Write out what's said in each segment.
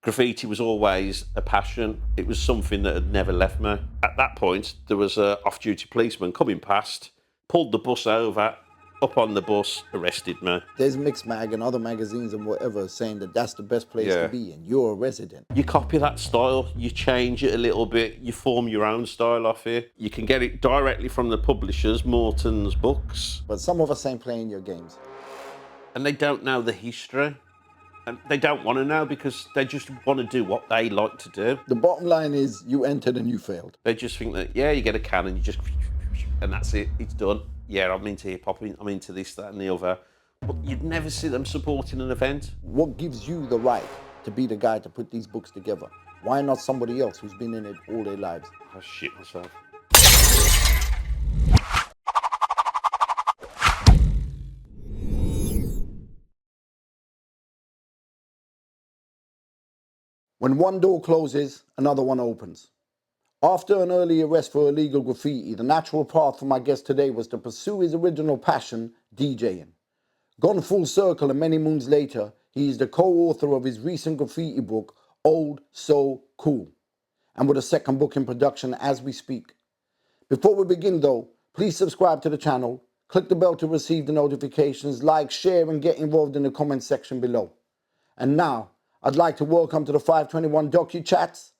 graffiti was always a passion. It was something that had never left me. At that point, there was an off-duty policeman coming past, pulled the bus over, up on the bus, arrested me. There's Mix Mag and other magazines and whatever saying that that's the best place to be, and you're a resident. You copy that style, you change it a little bit, you form your own style off it. You can get it directly from the publishers, Morton's Books. But some of us ain't playing your games. And they don't know the history. And they don't want to know because they just want to do what they like to do. The bottom line is you entered and you failed. They just think that, yeah, you get a can and you just, and that's it, it's done. Yeah, I'm into hip hop, I'm into this, that, and the other. But you'd never see them supporting an event. What gives you the right to be the guy to put these books together? Why not somebody else who's been in it all their lives? I shit myself. When one door closes, another one opens. After an early arrest for illegal graffiti, the natural path for my guest today was to pursue his original passion, DJing. Gone full circle and many moons later, he is the co-author of his recent graffiti book, Old So Kool, and with a second book in production as we speak. Before we begin though, please subscribe to the channel, click the bell to receive the notifications, like, share and get involved in the comment section below. And now, I'd like to welcome to the 521 DocuChats,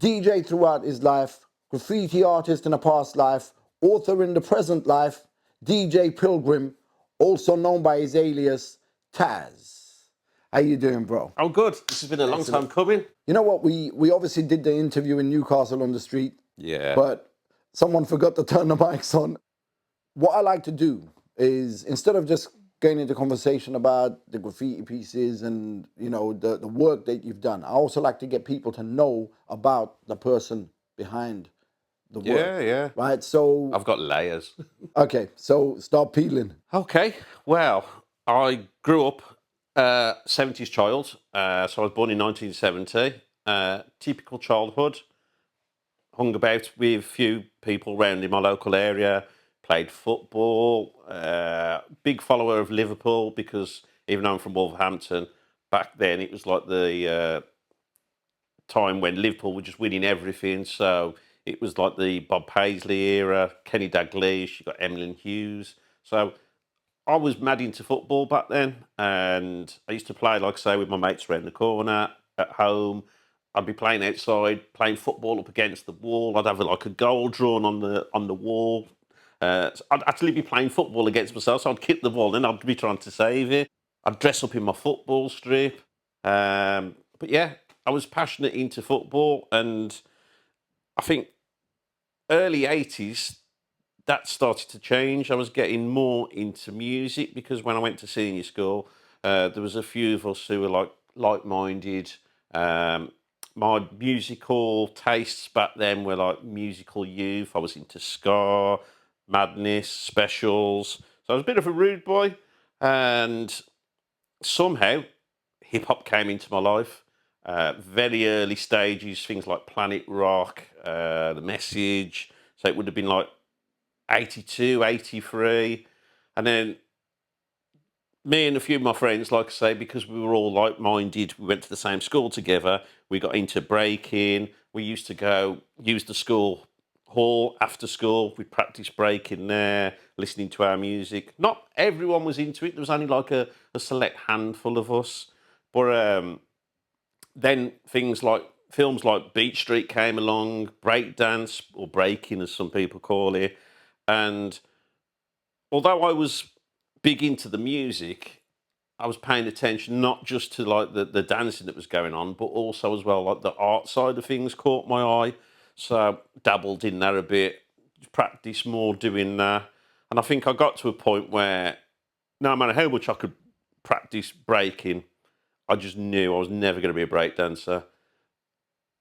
DJ throughout his life, graffiti artist in a past life, author in the present life, DJ Pilgrim, also known by his alias, Taz. How you doing, bro? Oh, good. This has been a long time coming. You know what? We obviously did the interview in Newcastle on the street. Yeah. But someone forgot to turn the mics on. What I like to do is, instead of just getting into conversation about the graffiti pieces and, you know, the work that you've done, I also like to get people to know about the person behind the work. Yeah. Right? So I've got layers. okay, so start peeling. Okay. Well, I grew up 70s child. So I was born in 1970. Typical childhood. Hung about with a few people around in my local area. Played football, big follower of Liverpool because even though I'm from Wolverhampton, back then it was like the time when Liverpool were just winning everything. So it was like the Bob Paisley era, Kenny Dalglish, you got Emlyn Hughes. So I was mad into football back then, and I used to play, like I say, with my mates around the corner at home. I'd be playing outside, playing football up against the wall. I'd have like a goal drawn on the wall. So I'd actually be playing football against myself, so I'd kick the ball and I'd be trying to save it. I'd dress up in my football strip. But yeah, I was passionate into football, and I think early 80s, that started to change. I was getting more into music because when I went to senior school, there was a few of us who were like-minded. My musical tastes back then were like musical youth. I was into ska, Madness, Specials. So I was a bit of a rude boy, and somehow hip hop came into my life. Very early stages, things like Planet Rock, The Message. So it would have been like 82, 83. And then me and a few of my friends, like I say, because we were all like-minded, we went to the same school together, we got into breaking. We used to go use the school hall after school. We'd practice breaking there, listening to our music. Not everyone was into it. There was only like a select handful of us. But then things like films like Beat Street came along, breakdance, or breaking as some people call it. And although I was big into the music, I was paying attention not just to like the dancing that was going on, but also as well like the art side of things caught my eye. So dabbled in there a bit, practiced more doing that. And I think I got to a point where no matter how much I could practice breaking, I just knew I was never going to be a break dancer.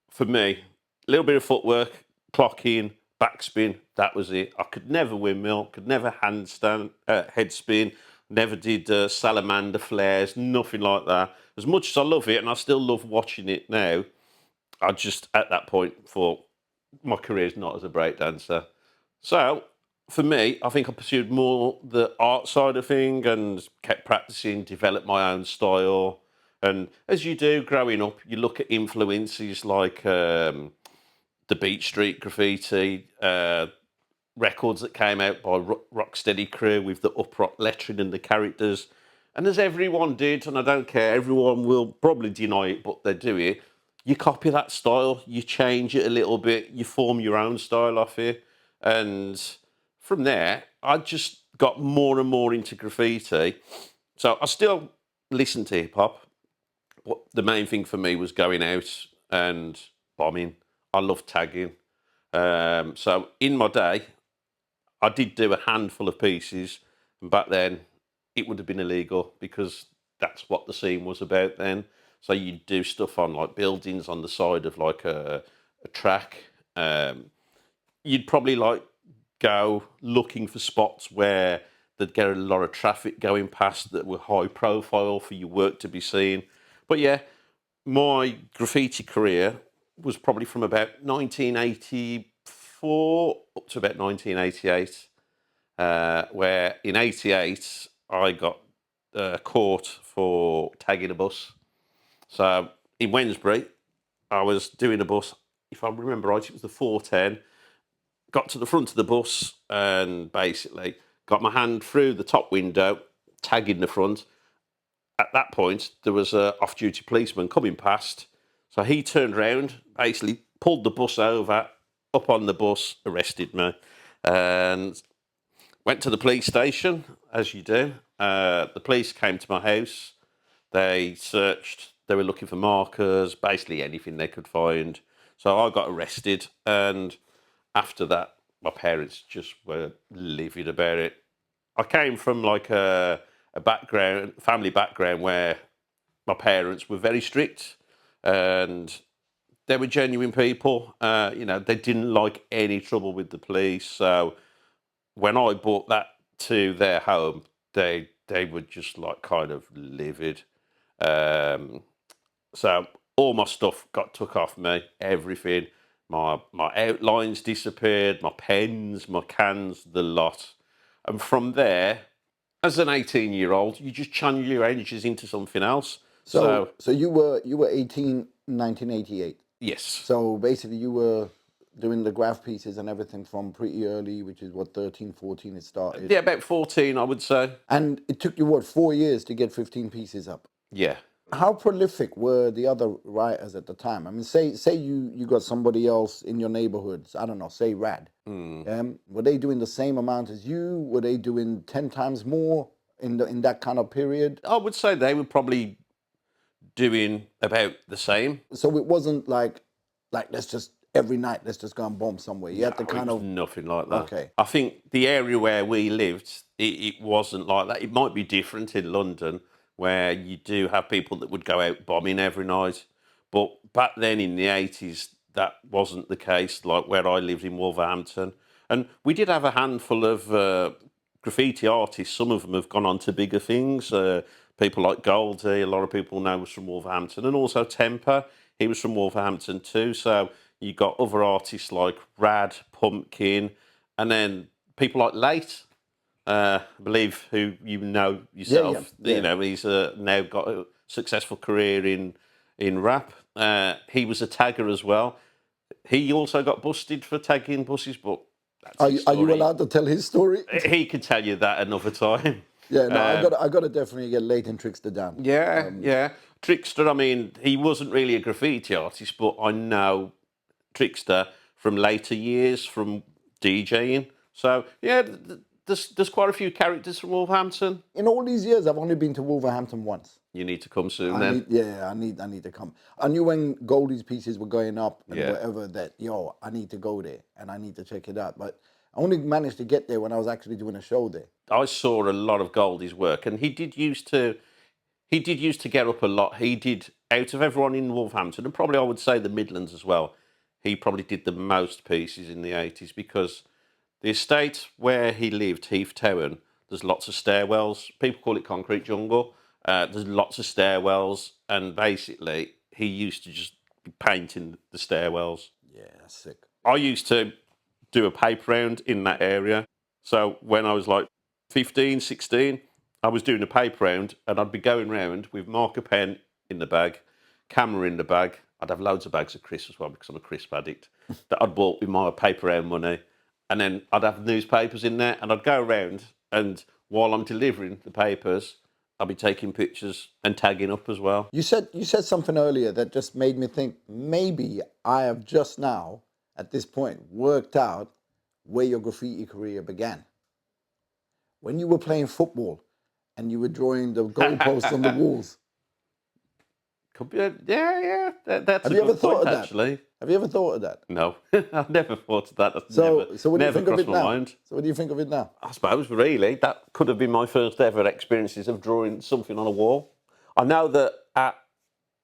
For me, a little bit of footwork, clock in, backspin, that was it. I could never windmill, could never handstand, head spin, never did salamander flares, nothing like that. As much as I love it, and I still love watching it now, I just, at that point, thought, my career's not as a breakdancer. So, for me, I think I pursued more the art side of thing and kept practicing, developed my own style. And as you do growing up, you look at influences like the Beach Street graffiti, records that came out by Rocksteady Crew with the upright lettering and the characters. And as everyone did, and I don't care, everyone will probably deny it, but they do it. You copy that style, you change it a little bit, you form your own style off it. And from there, I just got more and more into graffiti. So I still listen to hip hop. But the main thing for me was going out and bombing. I love tagging. So in my day, I did do a handful of pieces, and back then it would have been illegal because that's what the scene was about then. So you'd do stuff on like buildings on the side of like a track. You'd probably like go looking for spots where there'd get a lot of traffic going past that were high profile for your work to be seen. But yeah, my graffiti career was probably from about 1984 up to about 1988, where in 88 I got caught for tagging a bus. So in Wednesbury, I was doing a bus, if I remember right, it was the 410, got to the front of the bus and basically got my hand through the top window, tagging the front. At that point, there was an off-duty policeman coming past. So he turned round, basically pulled the bus over, up on the bus, arrested me, and went to the police station, as you do. The police came to my house. They searched. They were looking for markers, basically anything they could find. So I got arrested, and after that, my parents just were livid about it. I came from like a family background where my parents were very strict, and they were genuine people. They didn't like any trouble with the police. So when I brought that to their home, they were just like kind of livid. Um, so all my stuff got took off me, everything. My outlines disappeared, my pens, my cans, the lot. And from there, as an 18-year-old, you just channel your energies into something else. So you were 18 in 1988. Yes. So basically you were doing the graph pieces and everything from pretty early, which is what, 13, 14 it started. Yeah, about 14, I would say. And it took you what, 4 years to get 15 pieces up. Yeah. How prolific were the other writers at the time? I mean, say you got somebody else in your neighborhoods, I don't know, say Rad. Were they doing the same amount as you? Were they doing 10 times more in that kind of period? I would say they were probably doing about the same. So it wasn't like let's just every night let's just go and bomb somewhere. You had to kind It was of nothing like that. Okay. I think the area where we lived, it wasn't like that. It might be different in London, where you do have people that would go out bombing every night. But back then in the 80s, that wasn't the case, like where I lived in Wolverhampton. And we did have a handful of graffiti artists. Some of them have gone on to bigger things. People like Goldie, a lot of people know was from Wolverhampton. And also Temper, he was from Wolverhampton too. So you got other artists like Rad, Pumpkin, and then people like Late, I believe, who you know yourself. Yeah. You know, he's now got a successful career in rap. He was a tagger as well. He also got busted for tagging buses, but that's Are his you story. allowed to tell his story? He could tell you that another time. Yeah, no, I got to definitely get Late and Trickster down. Yeah. Trickster, I mean, he wasn't really a graffiti artist, but I know Trickster from later years, from DJing. So, yeah, there's quite a few characters from Wolverhampton. In all these years, I've only been to Wolverhampton once. You need to come soon then. I need to come. I knew when Goldie's pieces were going up and Yeah. whatever that, I need to go there and I need to check it out. But I only managed to get there when I was actually doing a show there. I saw a lot of Goldie's work, and he did used to get up a lot. He did, out of everyone in Wolverhampton, and probably I would say the Midlands as well, he probably did the most pieces in the 80s, because the estate where he lived, Heath Town, there's lots of stairwells. People call it concrete jungle. There's lots of stairwells, and basically he used to just be painting the stairwells. Yeah, that's sick. I used to do a paper round in that area. So when I was like 15, 16, I was doing a paper round, and I'd be going round with marker pen in the bag, camera in the bag. I'd have loads of bags of crisps as well because I'm a crisp addict that I'd bought with my paper round money. And then I'd have newspapers in there and I'd go around and while I'm delivering the papers, I'll be taking pictures and tagging up as well. You said something earlier that just made me think maybe I have just now, at this point, worked out where your graffiti career began. When you were playing football and you were drawing the goalposts on the walls. Could be, yeah. That's Have a you ever good thought point, of that? actually. Have you ever thought of that? No, I've never thought of that. That's So what do you never think of crossed it my now? mind. So what do you think of it now? I suppose, really, that could have been my first ever experiences of drawing something on a wall. I know that at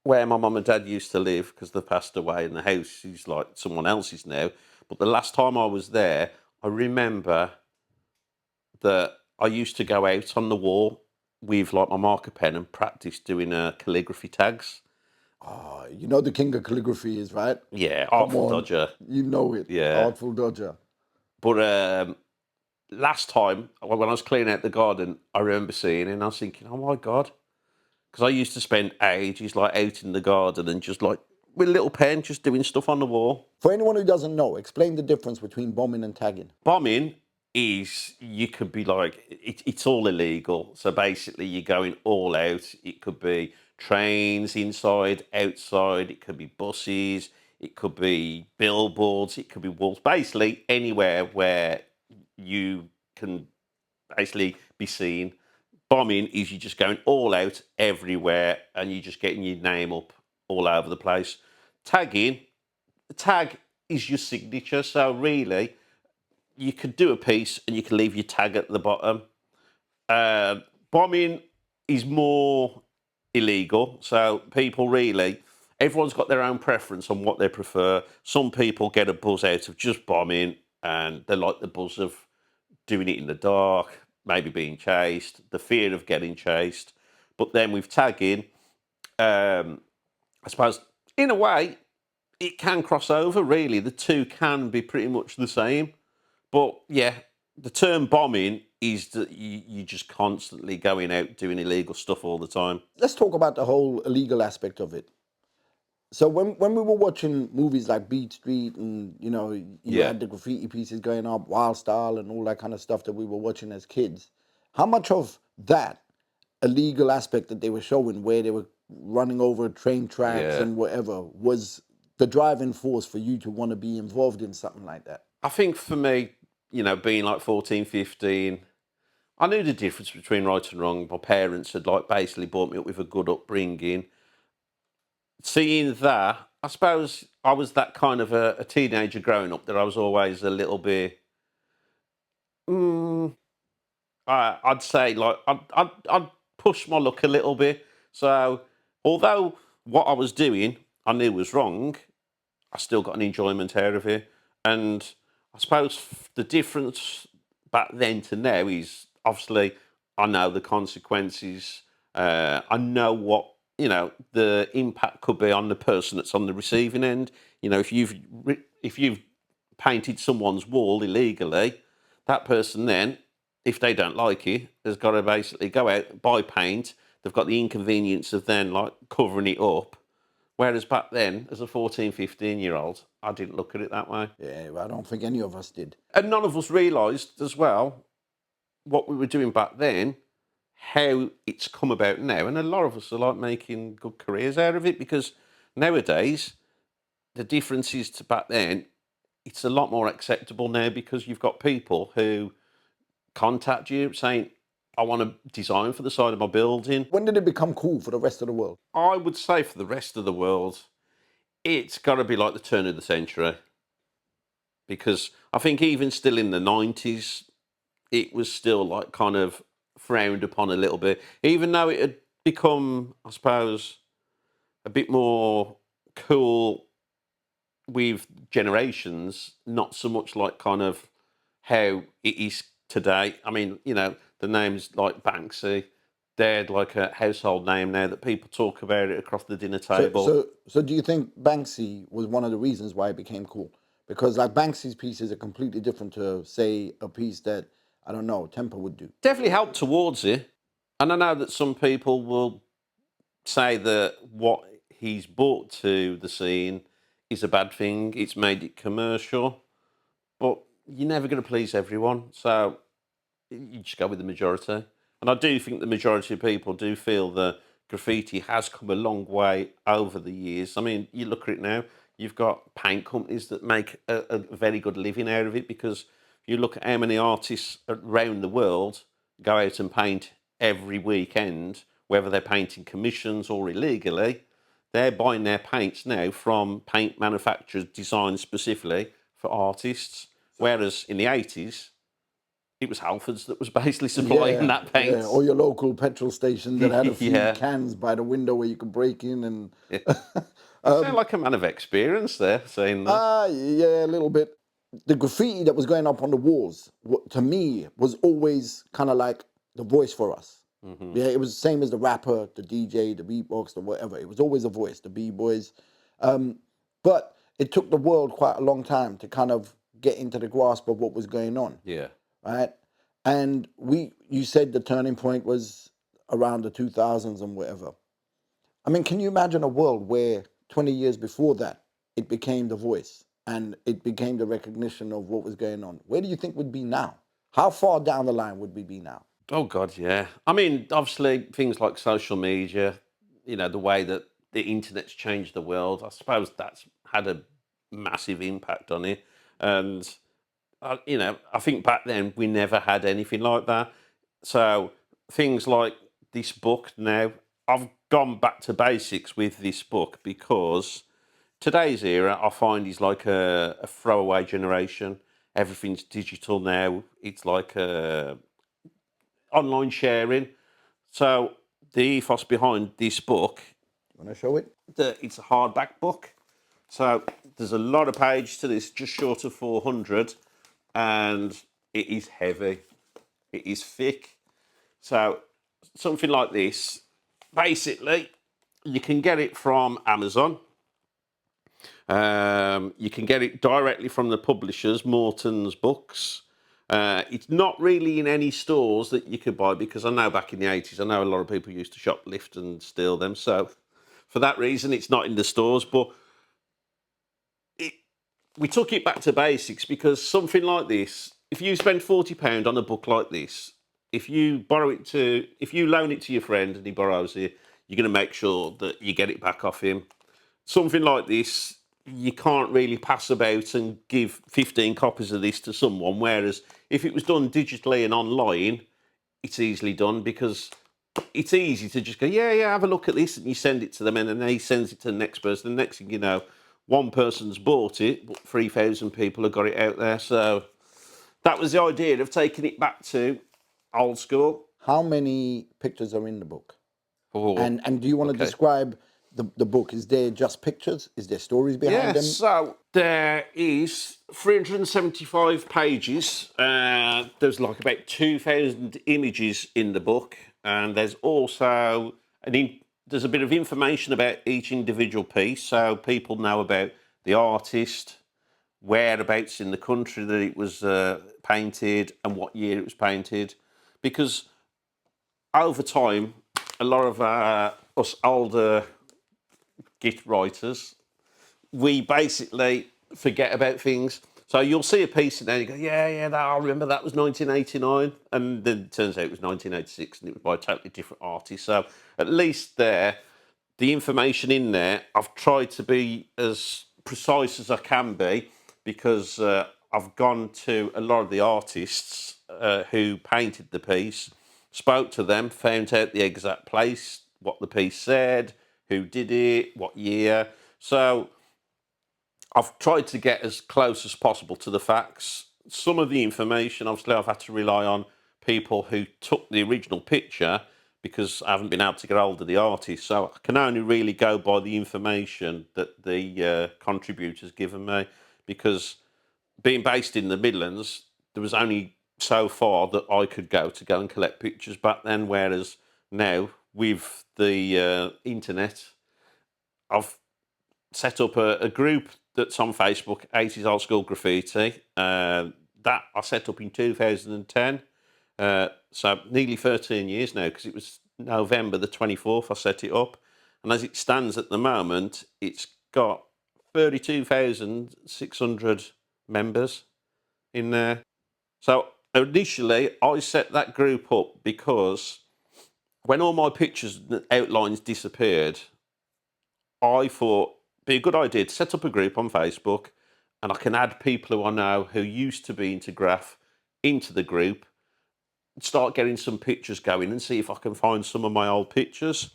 where my mum and dad used to live, because they passed away and the house is like someone else's now, but the last time I was there, I remember that I used to go out on the wall with like my marker pen and practice doing calligraphy tags. Oh, you know the king of calligraphy is, right? Yeah, Come Artful on. Dodger. You know it. Yeah. Artful Dodger. But last time, when I was cleaning out the garden, I remember seeing it and I was thinking, oh my God. Because I used to spend ages like out in the garden and just like with a little pen, just doing stuff on the wall. For anyone who doesn't know, explain the difference between bombing and tagging. Bombing is, you could be like, it's all illegal. So basically you're going all out. It could be trains inside, outside. It could be buses. It could be billboards. It could be walls. Basically anywhere where you can basically be seen. Bombing is you just going all out everywhere and you're just getting your name up all over the place. Tagging, the tag is your signature. So really, you could do a piece and you can leave your tag at the bottom. Bombing is more illegal. So people really, everyone's got their own preference on what they prefer. Some people get a buzz out of just bombing and they like the buzz of doing it in the dark, maybe being chased, the fear of getting chased. But then with tagging, I suppose, in a way, it can cross over, really. The two can be pretty much the same. But yeah, the term bombing is that you're just constantly going out doing illegal stuff all the time. Let's talk about the whole illegal aspect of it. So when we were watching movies like Beat Street and, you know, you had the graffiti pieces going up, Wild Style and all that kind of stuff that we were watching as kids, how much of that illegal aspect that they were showing where they were running over train tracks and whatever was the driving force for you to want to be involved in something like that? I think for me, you know, being like 14, 15, I knew the difference between right and wrong. My parents had like basically brought me up with a good upbringing. Seeing that, I suppose I was that kind of a teenager growing up that I was always a little bit, I'd say like, I'd push my luck a little bit. So although what I was doing I knew was wrong, I still got an enjoyment out of it. And I suppose the difference back then to now is obviously I know the consequences. I know what, you know, the impact could be on the person that's on the receiving end. You know, if you've painted someone's wall illegally, that person then, if they don't like it, has got to basically go out, buy paint. They've got the inconvenience of then like covering it up. Whereas back then, as a 14, 15-year-old, I didn't look at it that way. Yeah, I don't think any of us did. And none of us realised as well what we were doing back then, how it's come about now. And a lot of us are like making good careers out of it because nowadays, the difference is to back then, it's a lot more acceptable now because you've got people who contact you saying, I want to design for the side of my building. When did it become cool for the rest of the world? I would say for the rest of the world, it's got to be like the turn of the century. Because I think even still in the 90s, it was still like kind of frowned upon a little bit. Even though it had become, I suppose, a bit more cool with generations, not so much like kind of how it is today. I mean, you know, the names like Banksy, they're like a household name now that people talk about it across the dinner table. So do you think Banksy was one of the reasons why it became cool? Because like Banksy's pieces are completely different to, say, a piece that, I don't know, Temper would do. Definitely helped towards it. And I know that some people will say that what he's brought to the scene is a bad thing. It's made it commercial, but you're never going to please everyone. So you just go with the majority. And I do think the majority of people do feel that graffiti has come a long way over the years. I mean, you look at it now, you've got paint companies that make a very good living out of it, because if you look at how many artists around the world go out and paint every weekend, whether they're painting commissions or illegally, they're buying their paints now from paint manufacturers designed specifically for artists. Whereas in the 80s, it was Halfords that was basically supplying that paint. Yeah, or your local petrol station that had a few Yeah. cans by the window where you could break in and. You sound like a man of experience there, saying that. Yeah, a little bit. The graffiti that was going up on the walls, to me, was always kind of like the voice for us. Yeah, it was the same as the rapper, the DJ, the beatbox, the whatever. It was always a voice, the b-boys. But it took the world quite a long time to kind of get into the grasp of what was going on. Yeah. Right? And you said the turning point was around the 2000s and whatever. I mean, can you imagine a world where 20 years before that, it became the voice and it became the recognition of what was going on? Where do you think we'd be now? How far down the line would we be now? Oh, God, yeah. I mean, obviously, things like social media, the way that the internet's changed the world, I suppose that's had a massive impact on it. And, I think back then we never had anything like that. So things like this book now, I've gone back to basics with this book, because today's era, I find, is like a throwaway generation. Everything's digital now. It's like online sharing. So the ethos behind this book, Want to show it? it's a hardback book. So there's a lot of pages to this, just short of 400, and it is heavy. It is thick. So something like this, basically, you can get it from Amazon. You can get it directly from the publishers, Morton's Books. It's not really in any stores that you could buy, because I know back in the 80s, I know a lot of people used to shoplift and steal them. So for that reason, it's not in the stores. But we took it back to basics, because something like this, if you spend £40 on a book like this, if you loan it to your friend and he borrows it, you're going to make sure that you get it back off him. Something like this, you can't really pass about and give 15 copies of this to someone. Whereas if it was done digitally and online, it's easily done, because it's easy to just go, yeah, have a look at this, and you send it to them, and then he sends it to the next person. The next thing you know, one person's bought it, but 3,000 people have got it out there. So that was the idea of taking it back to old school. How many pictures are in the book? Oh, and do you want to describe the book? Is there just pictures? Is there stories behind them? So there is 375 pages. There's like about 2,000 images in the book, and there's also there's a bit of information about each individual piece, so people know about the artist, whereabouts in the country that it was painted, and what year it was painted. Because over time, a lot of us older Git writers, we basically forget about things. So you'll see a piece in there and you go, yeah, I remember that was 1989. And then it turns out it was 1986 and it was by a totally different artist. So at least there, the information in there, I've tried to be as precise as I can be, because I've gone to a lot of the artists who painted the piece, spoke to them, found out the exact place, what the piece said, who did it, what year. So I've tried to get as close as possible to the facts. Some of the information, obviously, I've had to rely on people who took the original picture, because I haven't been able to get hold of the artist. So I can only really go by the information that the contributors given me, because being based in the Midlands, there was only so far that I could go and collect pictures back then, whereas now, with the internet, I've set up a group that's on Facebook, 80s Old School Graffiti. That I set up in 2010. So nearly 13 years now, because it was November the 24th I set it up. And as it stands at the moment, it's got 32,600 members in there. So initially, I set that group up because when all my pictures and outlines disappeared, I thought it'd be a good idea to set up a group on Facebook, and I can add people who I know who used to be into graph into the group, start getting some pictures going, and see if I can find some of my old pictures.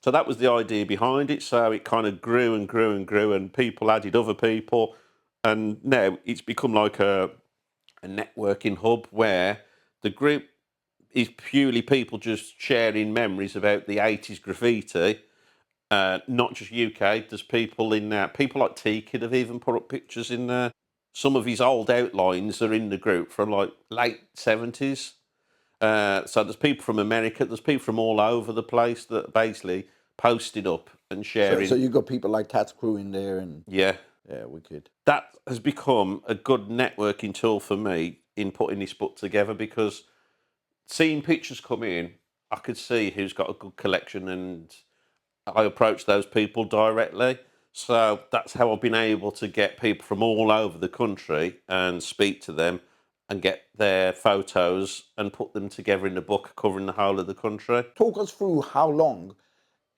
So that was the idea behind it. So it kind of grew and grew and grew, and people added other people, and now it's become like a networking hub where the group is purely people just sharing memories about the 80s graffiti. Not just UK, there's people in there. People like Taggin have even put up pictures in there. Some of his old outlines are in the group from like late 70s. So there's people from America, there's people from all over the place that basically posted up and sharing. So you got people like Tats Crew in there, and Yeah, wicked. that has become a good networking tool for me in putting this book together, because seeing pictures come in, I could see who's got a good collection, and I approach those people directly. So that's how I've been able to get people from all over the country and speak to them and get their photos and put them together in a book covering the whole of the country. Talk us through how long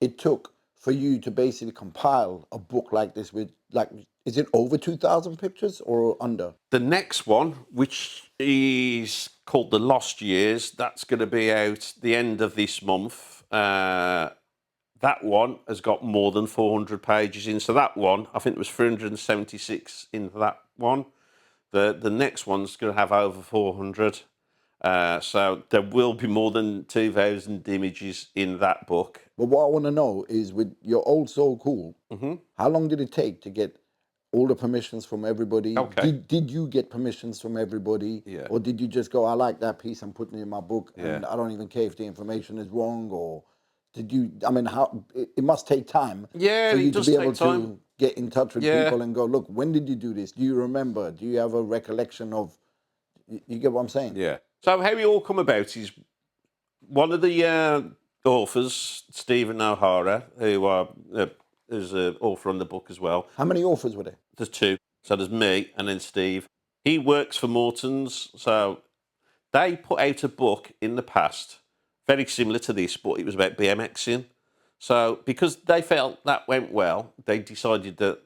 it took for you to basically compile a book like this with, like, is it over 2,000 pictures or under? The next one, which is called The Lost Years, that's going to be out the end of this month. That one has got more than 400 pages in. So that one, I think there was 376 in that one. The next one's going to have over 400. So there will be more than 2,000 images in that book. But what I want to know is, with your old So Kool, how long did it take to get all the permissions from everybody? Okay. Did you get permissions from everybody? Yeah. Or did you just go, I like that piece, I'm putting it in my book, and Yeah. I don't even care if the information is wrong? Or did you, I mean, how, it must take time Yeah, for it you to does be take able time. to get in touch with Yeah. people and go, look, when did you do this? Do you remember? Do you have a recollection of, you get what I'm saying? Yeah. So how it all come about is one of the authors, Stephen O'Hara, who is an author on the book as well. How many authors were there? There's two. So there's me and then Steve. He works for Morton's. So they put out a book in the past, very similar to this, but it was about BMXing. So because they felt that went well, they decided that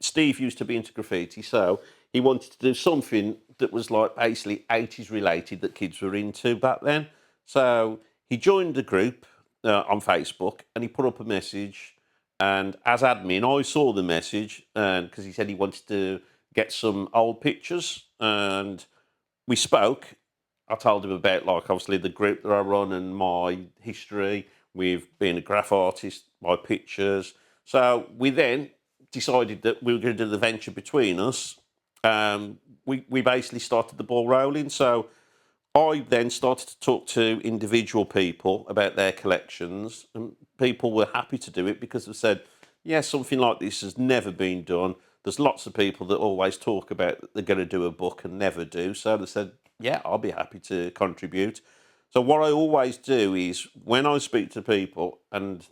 Steve used to be into graffiti, so he wanted to do something that was like basically 80s related that kids were into back then. So he joined the group on Facebook and he put up a message. And as admin, I saw the message because he said he wanted to get some old pictures. And we spoke. I told him about, like, obviously the group that I run and my history with being a graph artist, my pictures. So we then decided that we were going to do the venture between us. We basically started the ball rolling. So I then started to talk to individual people about their collections, and people were happy to do it because they said, yeah, something like this has never been done. There's lots of people that always talk about that they're going to do a book and never do. So they said, yeah, I'll be happy to contribute. So what I always do is when I speak to people and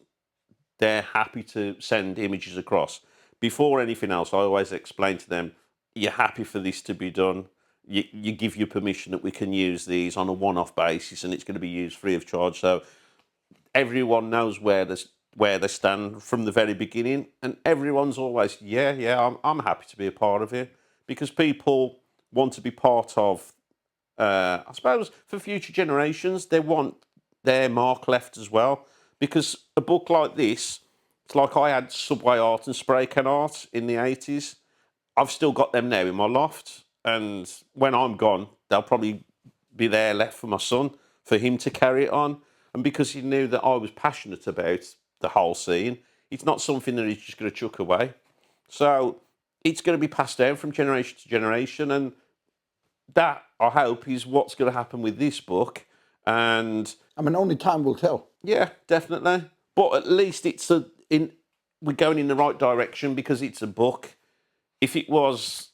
they're happy to send images across, before anything else, I always explain to them, you're happy for this to be done. You give your permission that we can use these on a one-off basis and it's going to be used free of charge. So everyone knows where they stand from the very beginning, and everyone's always, I'm happy to be a part of it, because people want to be part of, I suppose, for future generations, they want their mark left as well. Because a book like this, it's like I had subway art and spray can art in the 80s. I've still got them now in my loft, and when I'm gone, they'll probably be there left for my son, for him to carry it on. And because he knew that I was passionate about the whole scene, it's not something that he's just going to chuck away. So it's going to be passed down from generation to generation, and that, I hope, is what's going to happen with this book. And I mean, only time will tell. yeah, definitely. But at least we're going in the right direction because it's a book. If it was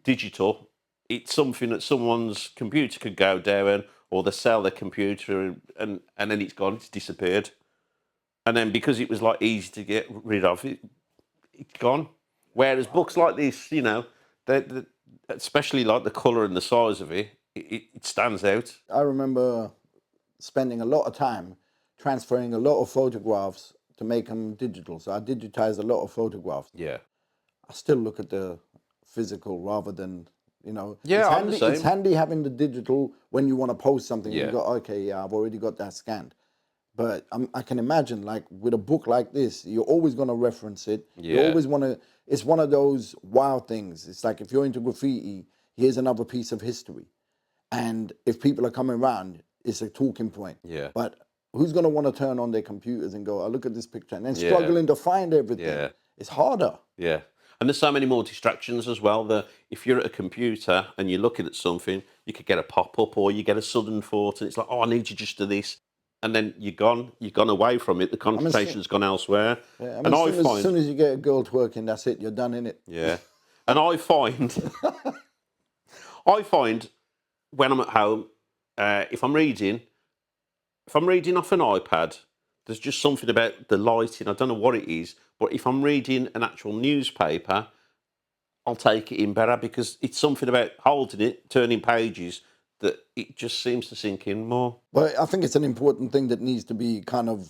digital, it's something that someone's computer could go down, or they sell their computer and then it's gone, it's disappeared. And then because it was like easy to get rid of, it's gone. Whereas books like this, you know, especially like the colour and the size of it stands out. I remember spending a lot of time transferring a lot of photographs to make them digital. So I digitized a lot of photographs. Yeah. I still look at the physical rather than, you know, Yeah, I'm the It's same. handy having the digital when you want to post something. Yeah. You go, okay, yeah, I've already got that scanned. But I can imagine, like with a book like this, you're always going to reference it. You Yeah. always want to. It's one of those wild things. It's like if you're into graffiti, here's another piece of history, and if people are coming around, it's a talking point. Yeah. But who's going to want to turn on their computers and go, "Oh, look at this picture," and then Yeah. struggling to find everything? Yeah. It's harder. Yeah. And there's so many more distractions as well that if you're at a computer and you're looking at something, you could get a pop-up or you get a sudden thought and it's like, oh, I need you just to this. And then you're gone away from it. The concentration's gone elsewhere. Yeah, And I as find, soon as you get a girl twerking, that's it. You're done in it. yeah. And I find, when I'm at home, if I'm reading off an iPad, there's just something about the lighting. I don't know what it is, but if I'm reading an actual newspaper, I'll take it in better because it's something about holding it, turning pages, that it just seems to sink in more. But I think it's an important thing that needs to be kind of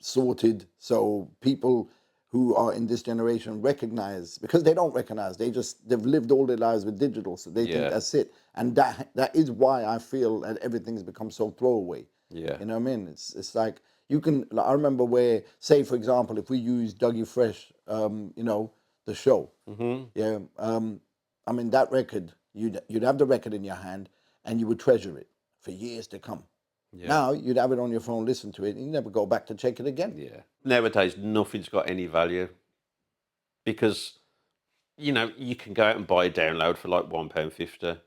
sorted so people who are in this generation recognize, because they don't recognize, they've lived all their lives with digital, so they think Yeah. that's it. And that is why I feel that everything's become so throwaway. Yeah. You know what I mean? It's like you can. Like, I remember where, say for example, if we use Dougie Fresh, you know, the show. Mm-hmm. Yeah. I mean that record, you'd have the record in your hand and you would treasure it for years to come. Yeah. Now you'd have it on your phone, listen to it, and you never go back to check it again. Yeah. Nowadays, nothing's got any value because, you know, you can go out and buy a download for like £1.50.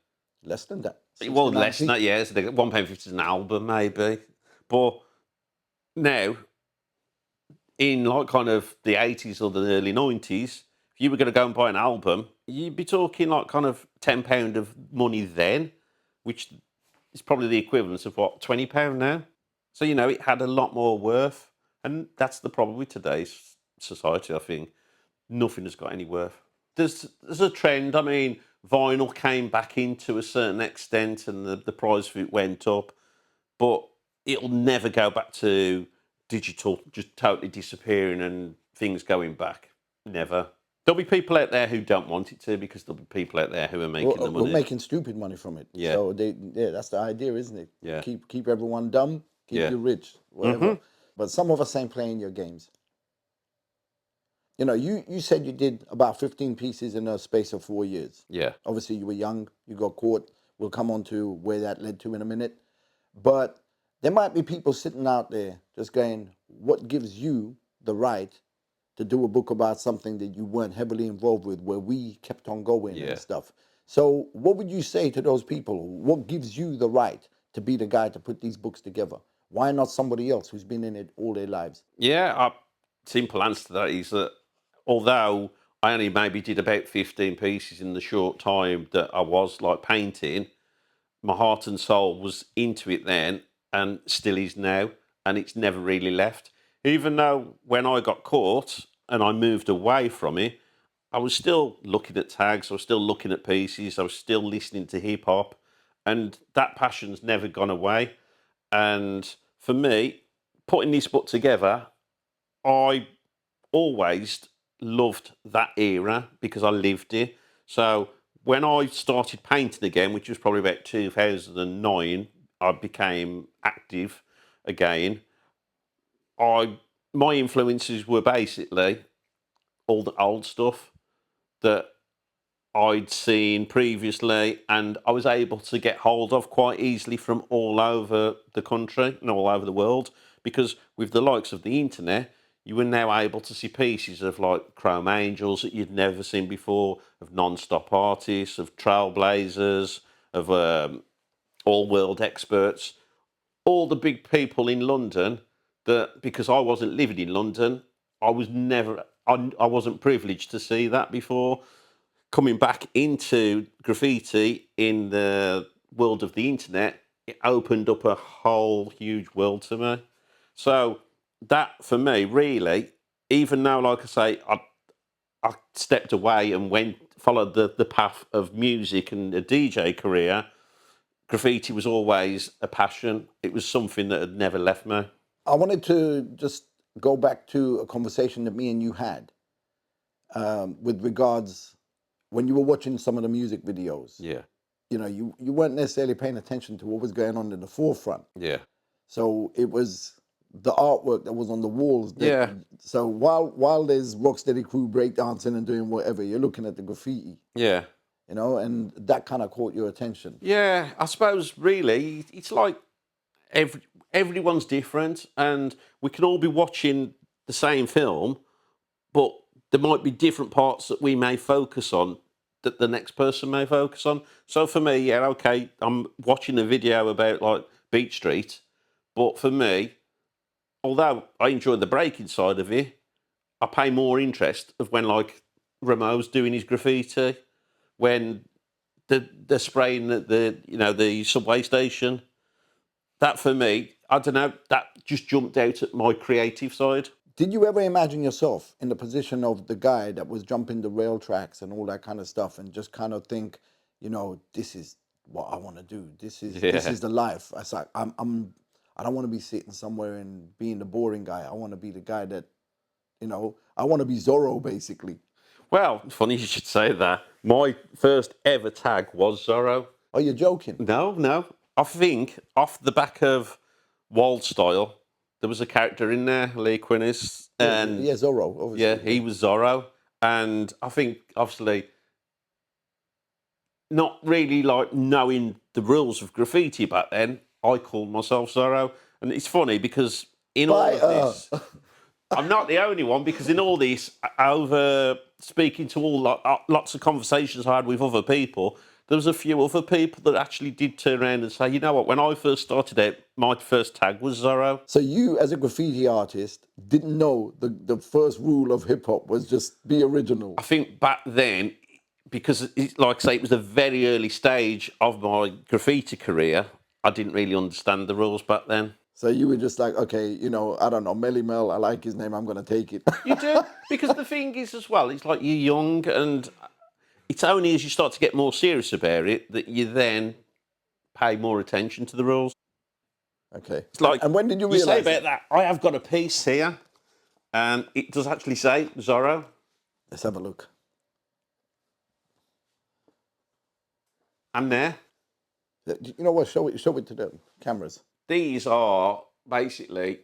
Less than that. Well, less 69p. than that, yeah. So £1.50 is an album, maybe. But now, in like kind of the 80s or the early 90s, if you were going to go and buy an album, you'd be talking like kind of £10 of money then, which is probably the equivalent of what, £20 now? So, you know, it had a lot more worth. And that's the problem with today's society, I think. Nothing has got any worth. There's a trend. I mean, vinyl came back in to a certain extent and the price of it went up, but it'll never go back to digital just totally disappearing and things going back. Never. There'll be people out there who don't want it to because there'll be people out there who are making the money. We're making stupid money from it. Yeah. So that's the idea, isn't it? Yeah. Keep everyone dumb, keep Yeah. you rich, whatever. But some of us ain't playing your games. You know, you said you did about 15 pieces in a space of 4 years. Yeah. Obviously, you were young, you got caught. We'll come on to where that led to in a minute. But there might be people sitting out there just going, what gives you the right to do a book about something that you weren't heavily involved with, where we kept on going Yeah. and stuff? So what would you say to those people? What gives you the right to be the guy to put these books together? Why not somebody else who's been in it all their lives? Yeah, simple answer to that is that although I only maybe did about 15 pieces in the short time that I was like painting, my heart and soul was into it then and still is now, and it's never really left. Even though when I got caught and I moved away from it, I was still looking at tags, I was still looking at pieces, I was still listening to hip hop, and that passion's never gone away. And for me, putting this book together, I always loved that era because I lived it. So when I started painting again, which was probably about 2009, I became active again. My influences were basically all the old stuff that I'd seen previously, and I was able to get hold of quite easily from all over the country and all over the world, because with the likes of the internet, you were now able to see pieces of like Chrome Angels that you'd never seen before, of non-stop artists, of trailblazers, of all world experts, all the big people in London that, because I wasn't living in London, I wasn't privileged to see that before. Coming back into graffiti in the world of the internet, it opened up a whole huge world to me. So that for me, really, even though, like I say, I stepped away and followed the path of music and a DJ career, graffiti was always a passion. It was something that had never left me. I wanted to just go back to a conversation that me and you had with regards when you were watching some of the music videos. Yeah, You know, you weren't necessarily paying attention to what was going on in the forefront. yeah, So it was the artwork that was on the walls. yeah, So while there's Rocksteady crew breakdancing and doing whatever, you're looking at the graffiti, yeah. you know, and that kind of caught your attention. Yeah, I suppose really it's like everyone's different, and we can all be watching the same film, but there might be different parts that we may focus on that the next person may focus on. So for me, yeah, okay, I'm watching a video about like Beach Street, but for me, although I enjoy the breaking side of it, I pay more interest of when like Ramo's doing his graffiti, when they're spraying the subway station. That for me, I don't know, that just jumped out at my creative side. Did you ever imagine yourself in the position of the guy that was jumping the rail tracks and all that kind of stuff, and just kind of think, you know, this is what I want to do. This is the life. I like I don't want to be sitting somewhere and being the boring guy. I want to be the guy that, you know, I want to be Zoro basically. Well, funny you should say that. My first ever tag was Zoro. Are you joking? No. I think off the back of Wild Style, there was a character in there, Lee Quinnis, and Yeah, Zoro. Obviously. yeah, he was Zorro. And I think, obviously, not really like knowing the rules of graffiti back then, I called myself Zorro. And it's funny because in all of this, I'm not the only one, because in all this, over speaking to lots of conversations I had with other people, there was a few other people that actually did turn around and say, you know what, when I first started out, my first tag was Zorro. So you, as a graffiti artist, didn't know the first rule of hip hop was just be original. I think back then, because like I say, it was a very early stage of my graffiti career, I didn't really understand the rules back then. So you were just like, okay, you know, I don't know, Melly Mel, I like his name, I'm going to take it. You do, because the thing is as well, it's like you're young, and it's only as you start to get more serious about it that you then pay more attention to the rules. Okay. It's like, and when did you say realize about that? I have got a piece here, and it does actually say Zorro. Let's have a look. And there. You know what? Show it to the cameras. These are basically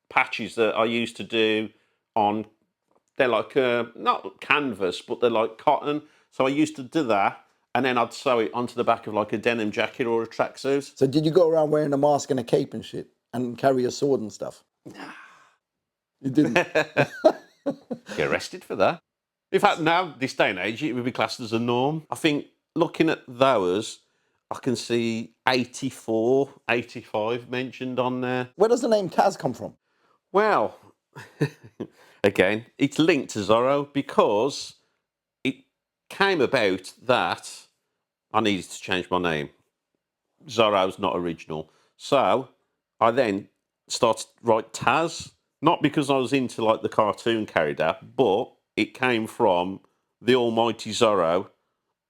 patches that I used to do on, they're like, not canvas, but they're like cotton. So I used to do that, and then I'd sew it onto the back of like a denim jacket or a tracksuit. So did you go around wearing a mask and a cape and shit and carry a sword and stuff? Nah. You didn't? Get arrested for that. In fact, now, this day and age, it would be classed as a norm. I think looking at those, I can see 84, 85 mentioned on there. Where does the name Taz come from? Well, again, it's linked to Zorro because it came about that I needed to change my name. Zorro's not original. So I then started to write Taz, not because I was into like the cartoon character, but it came from the almighty Zorro.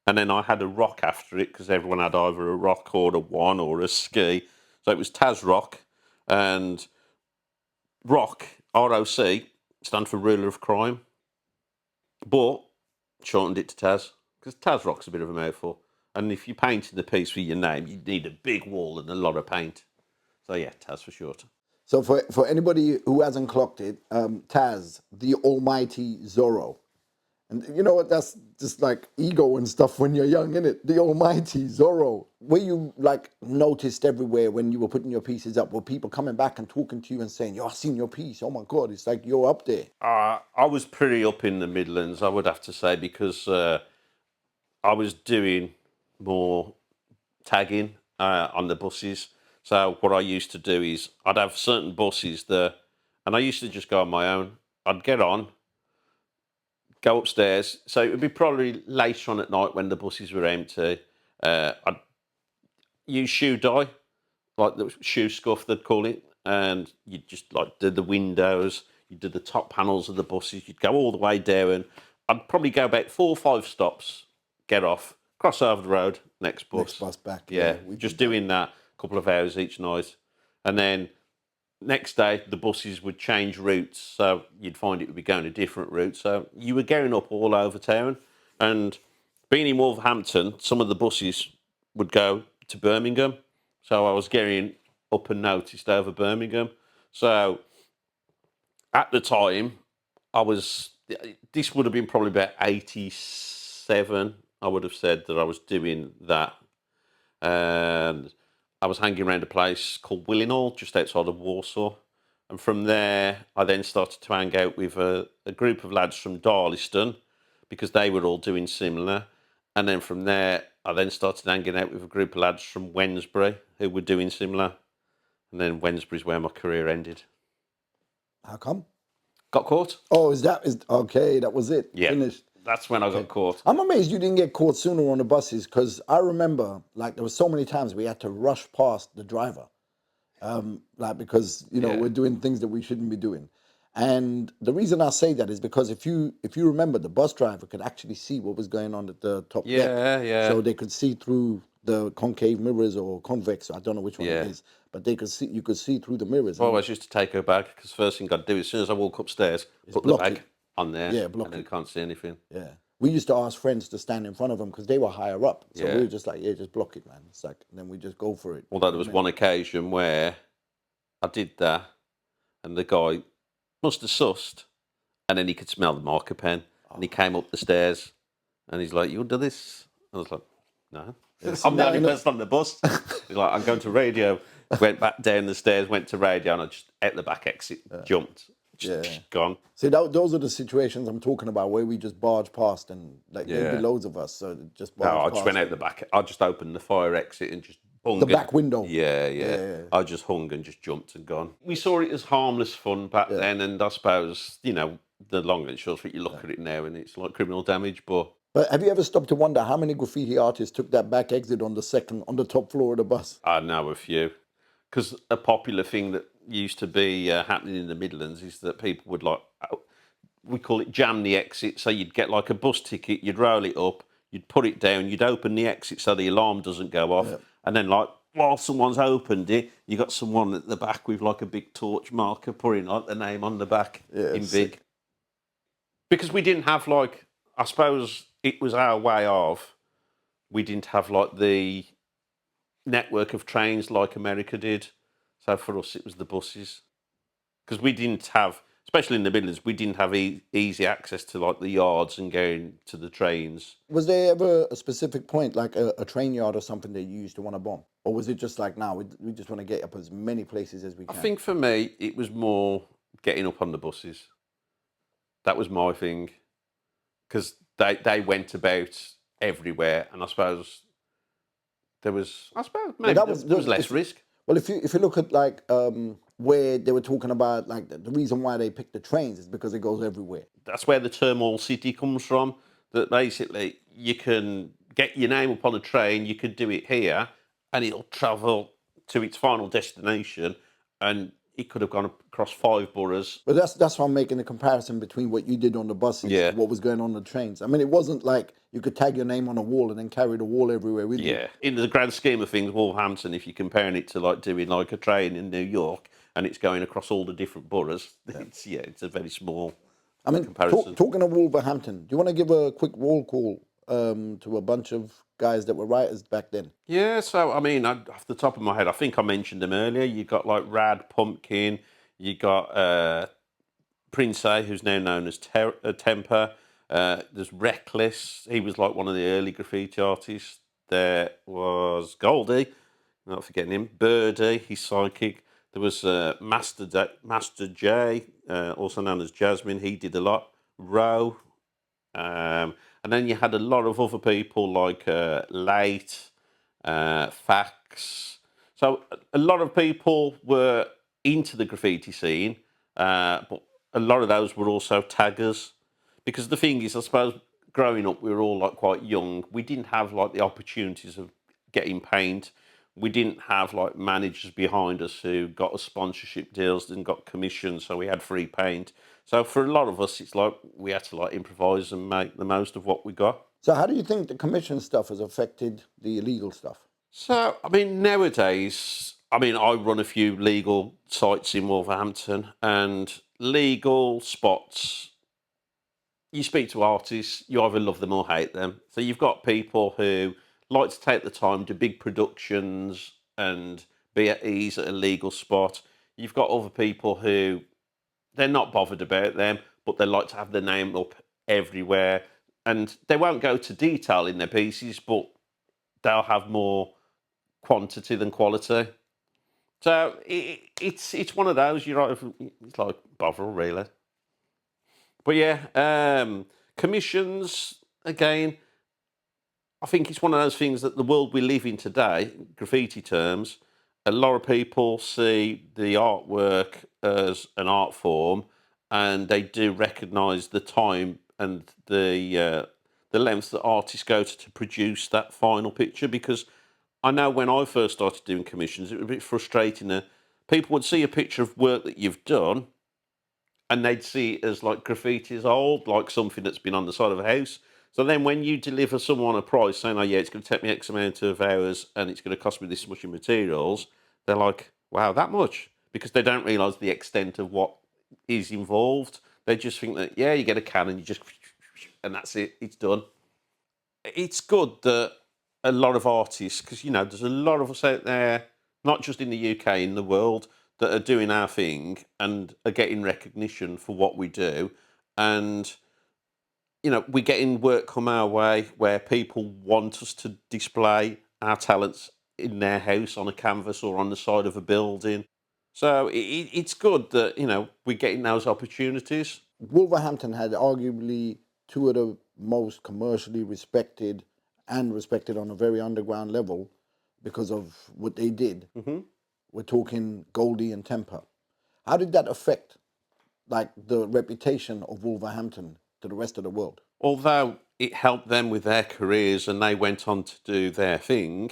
And then I had a rock after it because everyone had either a rock or a one or a ski. So it was Taz Rock. And Rock, ROC, stand for Ruler of Crime. But shortened it to Taz because Taz Rock's a bit of a mouthful. And if you're painting the piece with your name, you need a big wall and a lot of paint. So yeah, Taz for short. So for anybody who hasn't clocked it, Taz, the almighty Zorro. And you know what, that's just like ego and stuff when you're young, innit? The almighty Zorro. Were you like noticed everywhere when you were putting your pieces up? Were people coming back and talking to you and saying, yo, I've seen your piece, oh my God, it's like you're up there? I was pretty up in the Midlands, I would have to say, because I was doing more tagging on the buses. So what I used to do is I'd have certain buses there, and I used to just go on my own. I'd get on, go upstairs. So it would be probably later on at night when the buses were empty. I'd use shoe dye, like the shoe scuff, they'd call it. and you'd just like do the windows, you'd do the top panels of the buses, you'd go all the way down. I'd probably go about 4 or 5 stops, get off, cross over the road, next bus. Next bus back. Yeah, we just did that. doing that a couple of hours each night. And then next day, the buses would change routes, so you'd find it would be going a different route. So you were going up all over town. And being in Wolverhampton, some of the buses would go to Birmingham. So I was getting up and noticed over Birmingham. So at the time, this would have been probably about 87, I would have said that I was doing that. And I was hanging around a place called Willinghall, just outside of Warsaw. And from there, I then started to hang out with a group of lads from Darliston, because they were all doing similar. And then from there, I then started hanging out with a group of lads from Wednesbury who were doing similar. And then Wednesbury's where my career ended. How come? Got caught? Oh, okay? That was it. Yeah. Finished. That's when I got caught. I'm amazed you didn't get caught sooner on the buses, because I remember, like, there were so many times we had to rush past the driver, because we're doing things that we shouldn't be doing. And the reason I say that is because if you remember, the bus driver could actually see what was going on at the top deck. Yeah. So they could see through the concave mirrors or convex. I don't know which one it is, but you could see through the mirrors. I always used to take her bag, because first thing I'd do as soon as I walk upstairs, put the bag on there, block and then it. you can't see anything. Yeah. We used to ask friends to stand in front of them because they were higher up. So we were just like, just block it, man. It's like, and then we just go for it. Although there was one occasion where I did that, and the guy must have sussed, and then he could smell the marker pen, and he came up the stairs, and he's like, "You'll do this?" I was like, "No, I'm the only person on the bus." He's like, "I'm going to radio." Went back down the stairs, went to radio, and I just at the back exit jumped. Just gone. See, those are the situations I'm talking about where we just barge past, and like there'd be loads of us, so just barge I past. just went out the back. I just opened the fire exit and just hung. The back window. Yeah. I just hung and just jumped and gone. We saw it as harmless fun back then, and I suppose, the long and short of it, you look at it now and it's like criminal damage, but... But have you ever stopped to wonder how many graffiti artists took that back exit on the top floor of the bus? I know a few. Because a popular thing that used to be happening in the Midlands is that people would we call it jam the exit. So you'd get like a bus ticket, you'd roll it up, you'd put it down, you'd open the exit so the alarm doesn't go off. Yeah. And then while someone's opened it, you got someone at the back with like a big torch marker putting like the name on the back in big. Because we didn't have I suppose it was our way of, we didn't have the network of trains like America did. So for us, it was the buses. Because we didn't have, especially in the Midlands, we didn't have easy access to the yards and going to the trains. Was there ever a specific point, like a train yard or something that you used to want to bomb? Or was it just like, we just want to get up as many places as we can? I think for me, it was more getting up on the buses. That was my thing. Because they went about everywhere, and I suppose there was, maybe there was less risk. Well, if you look at where they were talking about the reason why they picked the trains is because it goes everywhere. That's where the term all city comes from. That basically you can get your name up on a train, you could do it here, and it'll travel to its final destination, and it could have gone across 5 boroughs. But that's why I'm making the comparison between what you did on the buses and what was going on the trains. I mean, it wasn't like you could tag your name on a wall and then carry the wall everywhere with you. Yeah. In the grand scheme of things, Wolverhampton, if you're comparing it to doing a train in New York and it's going across all the different boroughs, it's a very small comparison. Talking of Wolverhampton, do you want to give a quick roll call to a bunch of guys that were writers back then? Yeah, so, off the top of my head, I think I mentioned them earlier. You got Rad, Pumpkin, you got Prince A, who's now known as Temper. There's Reckless, he was one of the early graffiti artists. There was Goldie, not forgetting him, Birdie, he's psychic. There was Master J, also known as Jasmine, he did a lot. Roe, and then you had a lot of other people like Late, Fax. So a lot of people were into the graffiti scene, but a lot of those were also taggers. Because the thing is, I suppose, growing up, we were all quite young. We didn't have the opportunities of getting paint. we didn't have like managers behind us who got us sponsorship deals and got commissions, so we had free paint. So for a lot of us, it's like we had to like improvise and make the most of what we got. So how do you think the commission stuff has affected the illegal stuff? So, I mean, nowadays, I mean, I run a few legal sites in Wolverhampton, and legal spots, you speak to artists, you either love them or hate them. So you've got people who like to take the time, do big productions and be at ease at a legal spot. You've got other people who they're not bothered about them, but they like to have their name up everywhere. And they won't go to detail in their pieces, but they'll have more quantity than quality. So it's one of those. You're right. It's like Bovril, really. But yeah, commissions again. I think it's one of those things that the world we live in today, graffiti terms, a lot of people see the artwork as an art form, and they do recognise the time and the lengths that artists go to produce that final picture. Because I know when I first started doing commissions, it was a bit frustrating. That people would see a picture of work that you've done, and they'd see it as like graffiti is old, like something that's been on the side of a house. So then when you deliver someone a price saying, oh yeah, it's going to take me X amount of hours and it's going to cost me this much in materials, they're like, wow, that much? Because they don't realise the extent of what is involved. They just think that, yeah, you get a can and you just, and that's it, it's done. It's good that a lot of artists, because, you know, there's a lot of us out there, not just in the UK, in the world, that are doing our thing and are getting recognition for what we do. And, you know, we're getting work come our way where people want us to display our talents in their house on a canvas or on the side of a building. So it's good that, you know, we're getting those opportunities. Wolverhampton had arguably two of the most commercially respected and respected on a very underground level because of what they did. We're talking Goldie and Temper. How did that affect like the reputation of Wolverhampton to the rest of the world? Although it helped them with their careers and they went on to do their thing,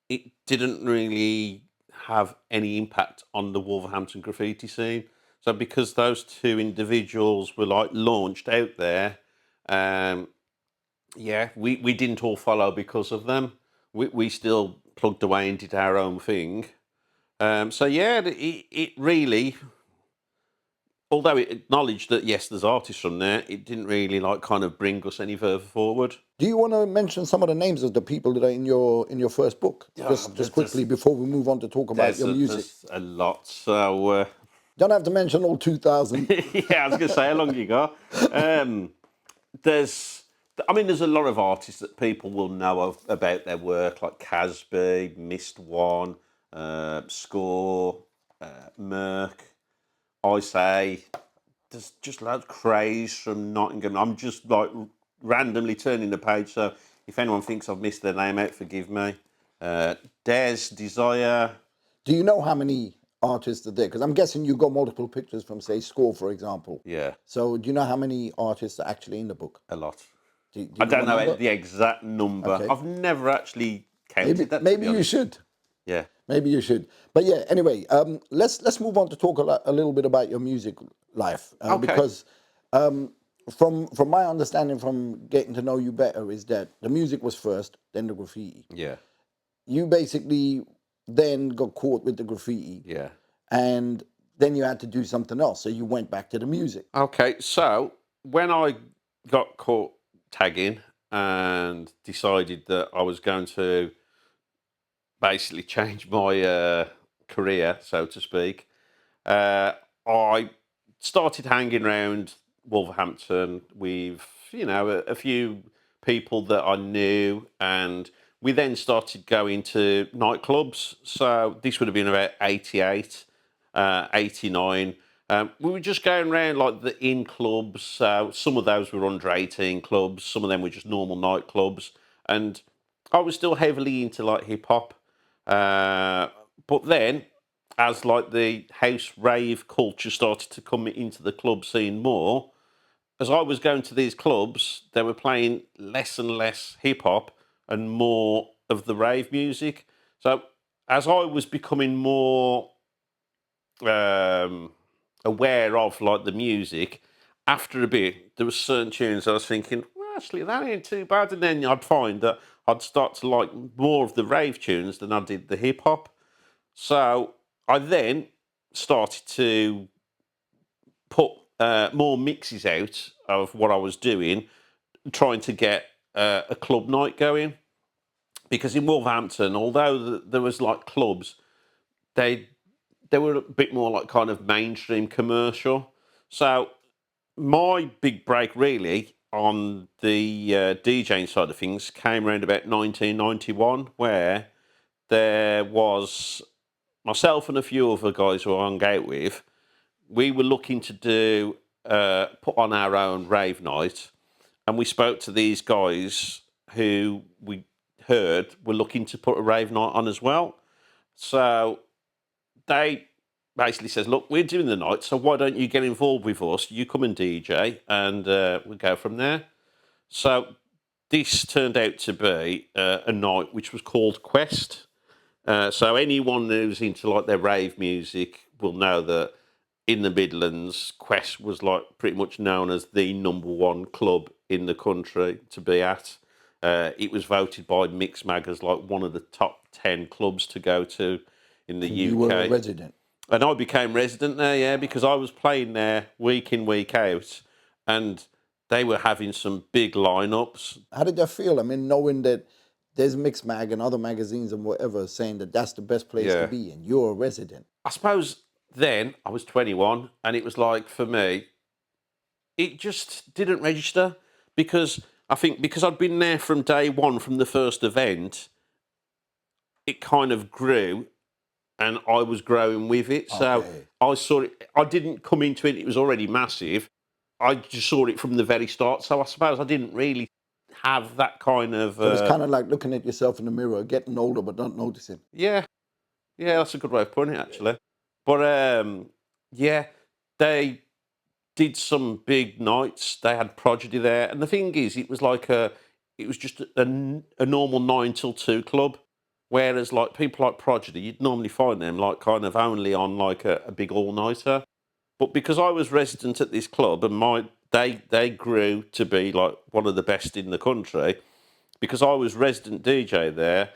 it didn't really have any impact on the Wolverhampton graffiti scene. So because those two individuals were like launched out there, um, yeah, we didn't all follow because of them. We still plugged away and did our own thing. So yeah, it really, although it acknowledged that yes, there's artists from there, it didn't really like kind of bring us any further forward. Do you want to mention some of the names of the people that are in your first book? Just quickly before we move on to talk about your music. There's a lot. So don't have to mention all 2,000. yeah, I was going to say, how long you got? There's, I mean, there's a lot of artists that people will know of about their work, like Casby, Mist One, Score, Merc. I say there's just loads of craze from Nottingham. I'm just like randomly turning the page, so if anyone thinks I've missed their name out, forgive me. Des, Desire. Do you know how many artists are there? Because I'm guessing you got multiple pictures from, say, Score, for example. Yeah. So do you know how many artists are actually in the book? A lot. Do I don't know the exact number. Okay. I've never actually counted that. Maybe you should. Yeah. Maybe you should. But yeah, anyway, let's move on to talk a little bit about your music life. Okay. Because from my understanding, from getting to know you better, is that the music was first, then the graffiti. Yeah. You basically then got caught with the graffiti. Yeah. And then you had to do something else. So you went back to the music. Okay, so when I got caught tagging and decided that I was going to basically change my career, so to speak, I started hanging around Wolverhampton with, you know, a few people that I knew, and we then started going to nightclubs. So this would have been about 88, 89. We were just going around like the in clubs. Some of those were under 18 clubs. Some of them were just normal nightclubs. And I was still heavily into like hip hop. But then, as like the house rave culture started to come into the club scene more, as I was going to these clubs, they were playing less and less hip hop and more of the rave music. So as I was becoming more aware of like the music, after a bit, there were certain tunes I was thinking, well, actually, that ain't too bad. And then I'd find that I'd start to like more of the rave tunes than I did the hip hop. So I then started to put more mixes out of what I was doing, trying to get a club night going. Because in Wolverhampton, although there was like clubs, they were a bit more like kind of mainstream commercial. So my big break really on the DJing side of things came around about 1991, where there was myself and a few other guys who I hung out with. We were looking to do put on our own rave night, and we spoke to these guys who we heard were looking to put a rave night on as well. So they basically says, "Look, we're doing the night, so why don't you get involved with us? You come and DJ, and we'll go from there." So this turned out to be a night which was called Quest. So anyone who's into like their rave music will know that in the Midlands, Quest was like pretty much known as the number one club in the country to be at. It was voted by Mixmag as like one of the top 10 clubs to go to in the You UK. were a resident. And I became resident there, yeah, because I was playing there week in, week out, and they were having some big lineups. How did that feel? I mean, knowing that there's Mixmag and other magazines and whatever saying that that's the best place to Yeah. be and you're a resident. I suppose then I was 21, and it was like, for me, it just didn't register, because I think because I'd been there from day one, from the first event, it kind of grew, and I was growing with it. So Okay. I saw it. I didn't come into it; it was already massive. I just saw it from the very start. So I suppose I didn't really have that kind of. So it's kind of like looking at yourself in the mirror, getting older but not noticing. Yeah, yeah, that's a good way of putting it, actually. But yeah, they did some big nights. They had Prodigy there, and the thing is, it was just a normal 9 till 2 club. Whereas like people like Prodigy, you'd normally find them like kind of only on like a big all nighter. But because I was resident at this club, and they grew to be like one of the best in the country, because I was resident DJ there.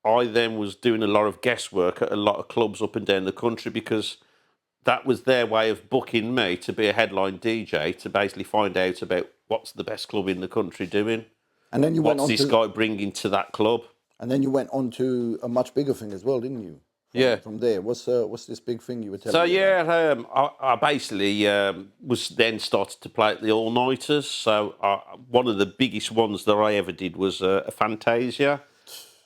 I then was doing a lot of guest work at a lot of clubs up and down the country, because that was their way of booking me to be a headline DJ, to basically find out about what's the best club in the country doing. And then you went What's on this to, guy bringing to that club? and then you went on to a much bigger thing as well, didn't you? Yeah. From there, what's this big thing you were telling So me about? yeah, I basically was then started to play at the all nighters. So one of the biggest ones that I ever did was a Fantasia,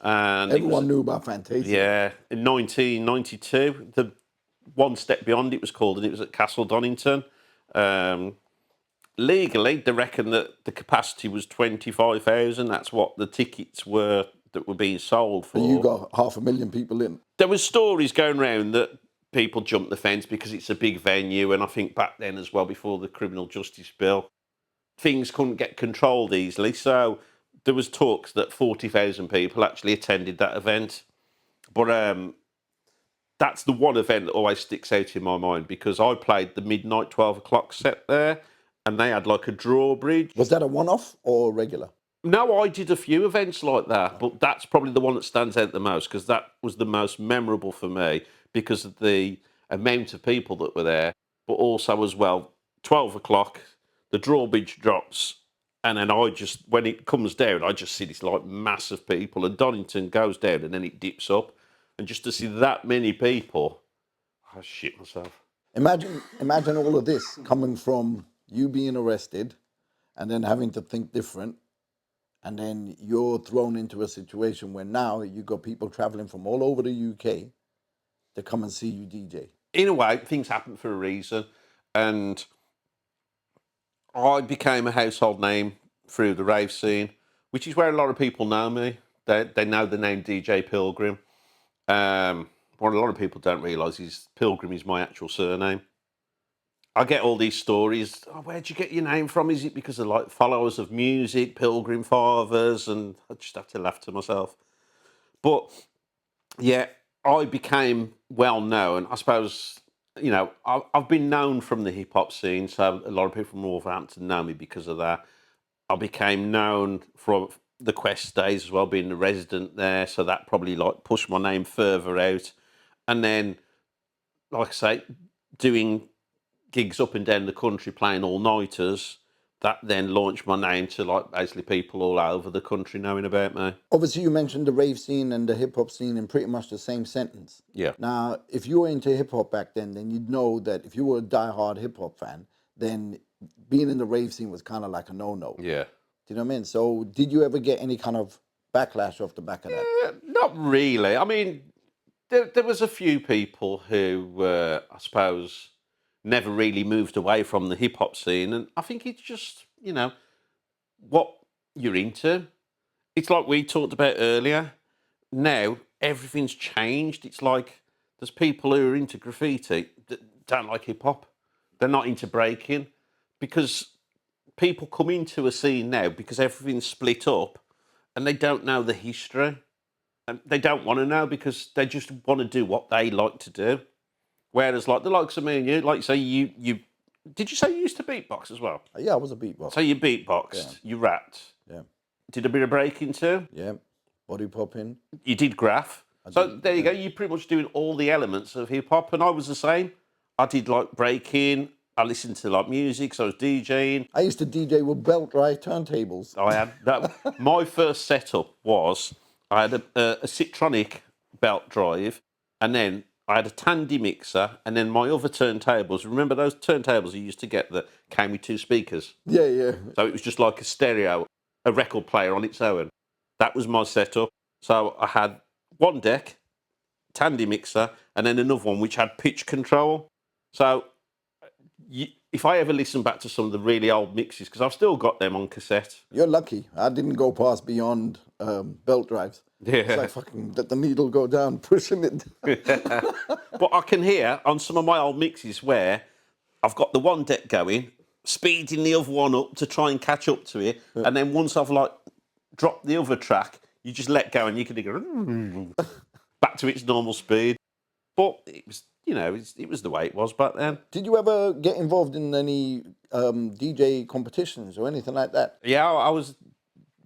and Everyone knew about Fantasia. yeah, in 1992. The One Step Beyond it was called, and it was at Castle Donington. Legally, they reckon that the capacity was 25,000. That's what the tickets were that were being sold for. And you got 500,000 people in. There was stories going around that people jumped the fence because it's a big venue, and I think back then as well, before the criminal justice bill, things couldn't get controlled easily. So there was talks that 40,000 people actually attended that event. But that's the one event that always sticks out in my mind, because I played the midnight 12 o'clock set there, and they had like a drawbridge. Was that a one-off or regular? No, I did a few events like that, but that's probably the one that stands out the most, because that was the most memorable for me because of the amount of people that were there, but also as well, 12 o'clock, the drawbridge drops, and then when it comes down, I just see this like mass of people, and Donington goes down, and then it dips up, and just to see that many people, I shit myself. Imagine all of this coming from you being arrested and then having to think different. And then you're thrown into a situation where now you got people traveling from all over the UK to come and see you DJ. In a way, things happen for a reason, and I became a household name through the rave scene, which is where a lot of people know me. They know the name DJ Pilgrim. What a lot of people don't realise is Pilgrim is my actual surname. I get all these stories. Oh, where'd you get your name from? Is it because of like followers of music, Pilgrim Fathers? And I just have to laugh to myself. But Yeah, I became well known. I suppose, I've been known from the hip hop scene, so a lot of people from Wolverhampton know me because of that. I became known from the Quest days as well, being a resident there, so that probably like pushed my name further out. And then, like I say, doing gigs up and down the country, playing all nighters. That then launched my name to like basically people all over the country knowing about me. Obviously, you mentioned the rave scene and the hip hop scene in pretty much the same sentence. Yeah, Now, if you were into hip hop back then you'd know that if you were a diehard hip hop fan, then being in the rave scene was kind of like a no-no. yeah. Do you know what I mean? So, did you ever get any kind of backlash off the back of that? Not really. I mean, there was a few people who, I suppose, never really moved away from the hip hop scene, and I think it's just what you're into. It's like we talked about earlier. Now everything's changed. It's like there's people who are into graffiti that don't like hip hop. They're not into breaking because people come into a scene now because everything's split up and they don't know the history. And they don't want to know because they just want to do what they like to do. Whereas, like the likes of me and you, like say you did you say you used to beatbox as well? Yeah, I was a beatboxer. So you beatboxed, Yeah. you rapped, Yeah, did a bit of breaking too. yeah. Body popping. You did graph. So there you go. You're pretty much doing all the elements of hip hop, and I was the same. I did like breaking. I listened to like music. So I was DJing. I used to DJ with belt drive turntables. I had that. My first setup was I had a Citronic belt drive, and then I had a Tandy mixer, and then my other turntables. Remember those turntables you used to get that came with two speakers? Yeah, yeah. So it was just like a stereo, a record player on its own. That was my setup. So I had one deck, Tandy mixer, and then another one which had pitch control. So if I ever listen back to some of the really old mixes, because I've still got them on cassette. You're lucky. I didn't go past beyond belt drives. It's Yeah. like fucking let the needle go down, pushing it. But I can hear on some of my old mixes where I've got the one deck going, speeding the other one up to try and catch up to it, and then once I've like dropped the other track, you just let go and you can go back to its normal speed. But it was, it was the way it was back then. Did you ever get involved in any DJ competitions or anything like that? Yeah, I was a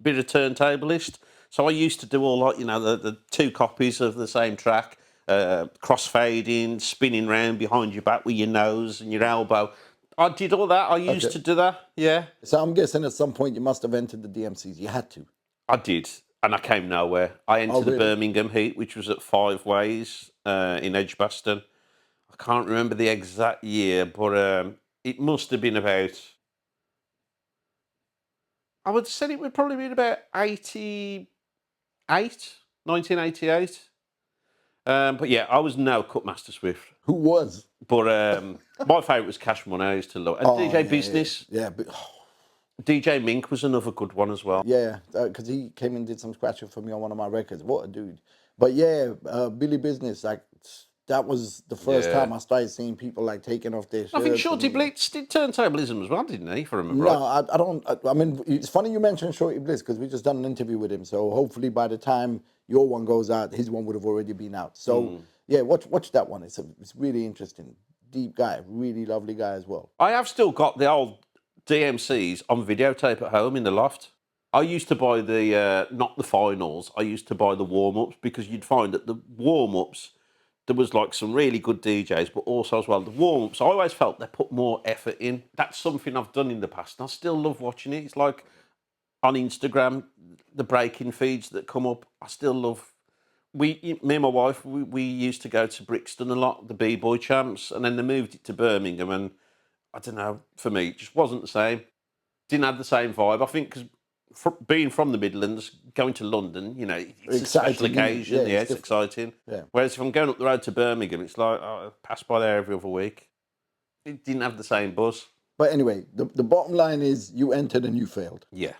bit of turntablist. So I used to do all like, the two copies of the same track, crossfading, spinning round behind your back with your nose and your elbow. I did all that. I used to do that, yeah. So I'm guessing at some point you must have entered the DMCs. You had to. I did, and I came nowhere. I entered the really? Birmingham Heat, which was at 5 Ways in Edgbaston. I can't remember the exact year, but it must have been about... I would say it would probably been about 1988. But yeah, I was no Cutmaster Swift. Who was? But my favourite was Cash Money. I used to love. And DJ Business. Yeah, but, DJ Mink was another good one as well. yeah, because he came and did some scratching for me on one of my records. What a dude! But yeah, Billy Business, like that was the first time I started seeing people like taking off their shirts. I think Shorty Blitz did turntablism as well, didn't he? If I remember No, right. I don't. I mean, it's funny you mentioned Shorty Bliss because we just done an interview with him. So hopefully by the time your one goes out, his one would have already been out. So yeah, watch that one. It's really interesting. Deep guy, really lovely guy as well. I have still got the old DMCs on videotape at home in the loft. I used to buy the, not the finals, I used to buy the warm-ups because you'd find that the warm-ups, there was like some really good DJs, but also as well, the warm-ups, I always felt they put more effort in. That's something I've done in the past, and I still love watching it. It's like on Instagram, the breaking feeds that come up, I still love. Me and my wife, we used to go to Brixton a lot, the B-Boy champs, and then they moved it to Birmingham, and I don't know, for me, it just wasn't the same. Didn't have the same vibe. I think because being from the Midlands, going to London, it's Exciting, a special occasion. yeah, It's exciting. Yeah. Whereas if I'm going up the road to Birmingham, it's like, I pass by there every other week. It didn't have the same buzz. But anyway, the bottom line is you entered and you failed. Yeah.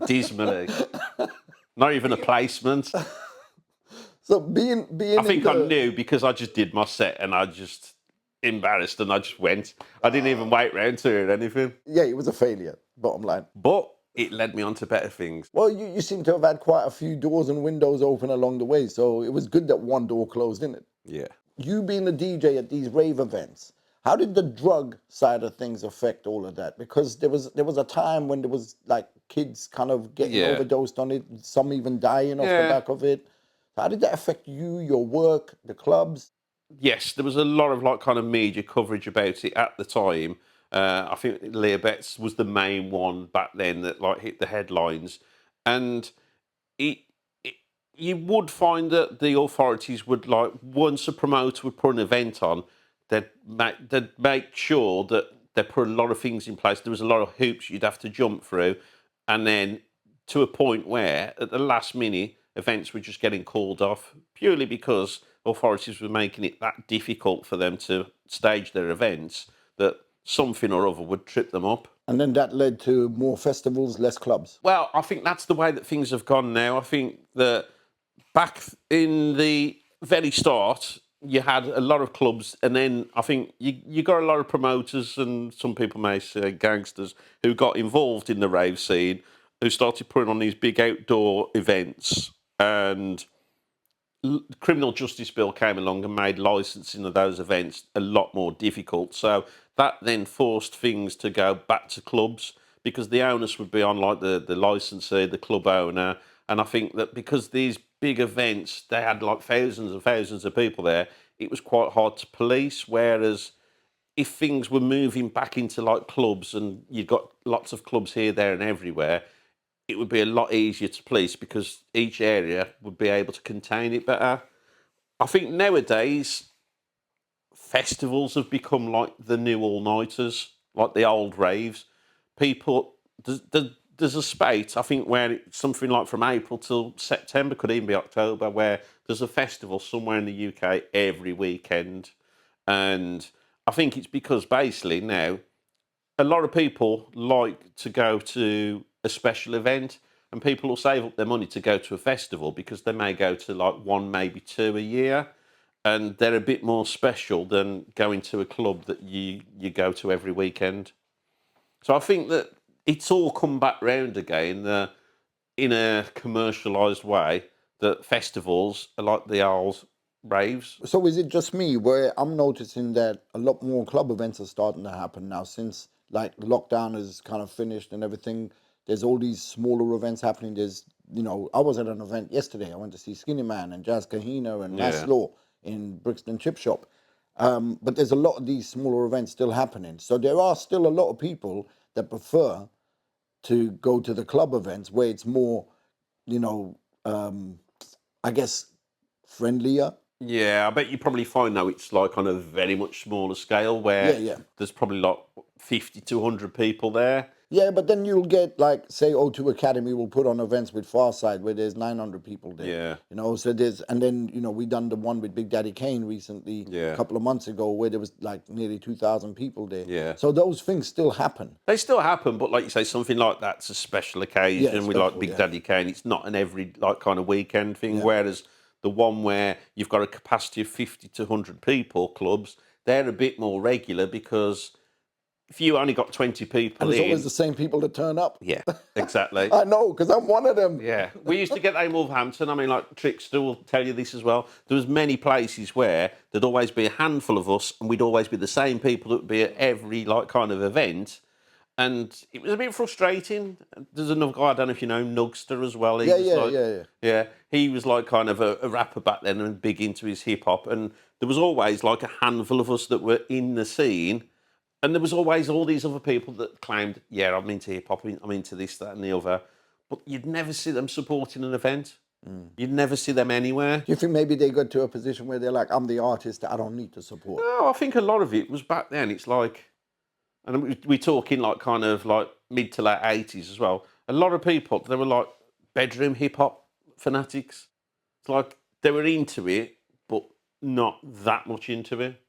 Dismally. Not even a placement. So being I think I knew because I just did my set and I just embarrassed and I just went. I didn't even wait round to hear anything. Yeah, it was a failure, bottom line. But it led me on to better things. Well, you seem to have had quite a few doors and windows open along the way, so it was good that one door closed, didn't it? Yeah. You being a DJ at these rave events, how did the drug side of things affect all of that? Because there was a time when there was like kids kind of getting Yeah. overdosed on it, some even dying off the Yeah. back of it. How did that affect you, your work, the clubs? Yes, there was a lot of like kind of media coverage about it at the time. I think Leah Betts was the main one back then that like hit the headlines, and it, it you would find that the authorities would like once a promoter would put an event on, they'd make sure that they put a lot of things in place. There was a lot of hoops you'd have to jump through, and then to a point where at the last minute events were just getting called off purely because authorities were making it that difficult for them to stage their events that something or other would trip them up. And then that led to more festivals, less clubs. Well, I think that's the way that things have gone now. I think that back in the very start, you had a lot of clubs, and then I think you got a lot of promoters and some people may say gangsters who got involved in the rave scene, who started putting on these big outdoor events, and the criminal justice bill came along and made licensing of those events a lot more difficult. So that then forced things to go back to clubs because the onus would be on like the licensee, the club owner. And I think that because these big events, they had like thousands and thousands of people there, it was quite hard to police. Whereas if things were moving back into like clubs and you've got lots of clubs here, there, and everywhere, it would be a lot easier to police because each area would be able to contain it better. I think nowadays festivals have become like the new all-nighters, like the old raves. People, there's a spate, I think, where it's something like from April till September, could even be October, where there's a festival somewhere in the UK every weekend. And I think it's because basically now a lot of people like to go to a special event, and people will save up their money to go to a festival because they may go to like one, maybe two a year, and they're a bit more special than going to a club that you go to every weekend. So I think that it's all come back round again in a commercialised way. That festivals are like the old raves. So is it just me where I'm noticing that a lot more club events are starting to happen now since like lockdown is kind of finished and everything? There's all these smaller events happening. There's, I was at an event yesterday. I went to see Skinny Man and Jazz Kahina and Yeah. Maslow in Brixton Chip Shop. But there's a lot of these smaller events still happening. So there are still a lot of people that prefer to go to the club events where it's more, you know, I guess friendlier. Yeah, I bet you probably find though it's like on a very much smaller scale where Yeah. there's probably like 50 to 100 people there. Yeah, but then you'll get like, say, O2 Academy will put on events with Farside where there's 900 people there. Yeah. So there's, and then, we done the one with Big Daddy Kane recently, Yeah. a couple of months ago, where there was like nearly 2,000 people there. Yeah. So those things still happen. They still happen, but like you say, something like that's a special occasion. Yeah, with like special, Big yeah. Daddy Kane, it's not an every like kind of weekend thing. Yeah. Whereas the one where you've got a capacity of 50 to 100 people clubs, they're a bit more regular because if you only got 20 people And it's in, always the same people that turn up. yeah, exactly. I know, because I'm one of them. Yeah, we used to get that in Wolverhampton. I mean, like Trickster will tell you this as well. There was many places where there'd always be a handful of us, and we'd always be the same people that would be at every like kind of event, and it was a bit frustrating. There's another guy, I don't know if you know, Nugster as well. He was yeah. He was like kind of a rapper back then and big into his hip hop, and there was always like a handful of us that were in the scene. And there was always all these other people that claimed, yeah, I'm into hip hop, I'm into this, that, and the other. But you'd never see them supporting an event. You'd never see them anywhere. Do you think maybe they got to a position where they're like, I'm the artist, I don't need to support? No, I think a lot of it was back then. It's like, and we're talking like kind of like mid to late 80s as well. A lot of people, they were like bedroom hip hop fanatics. It's like they were into it, but not that much into it.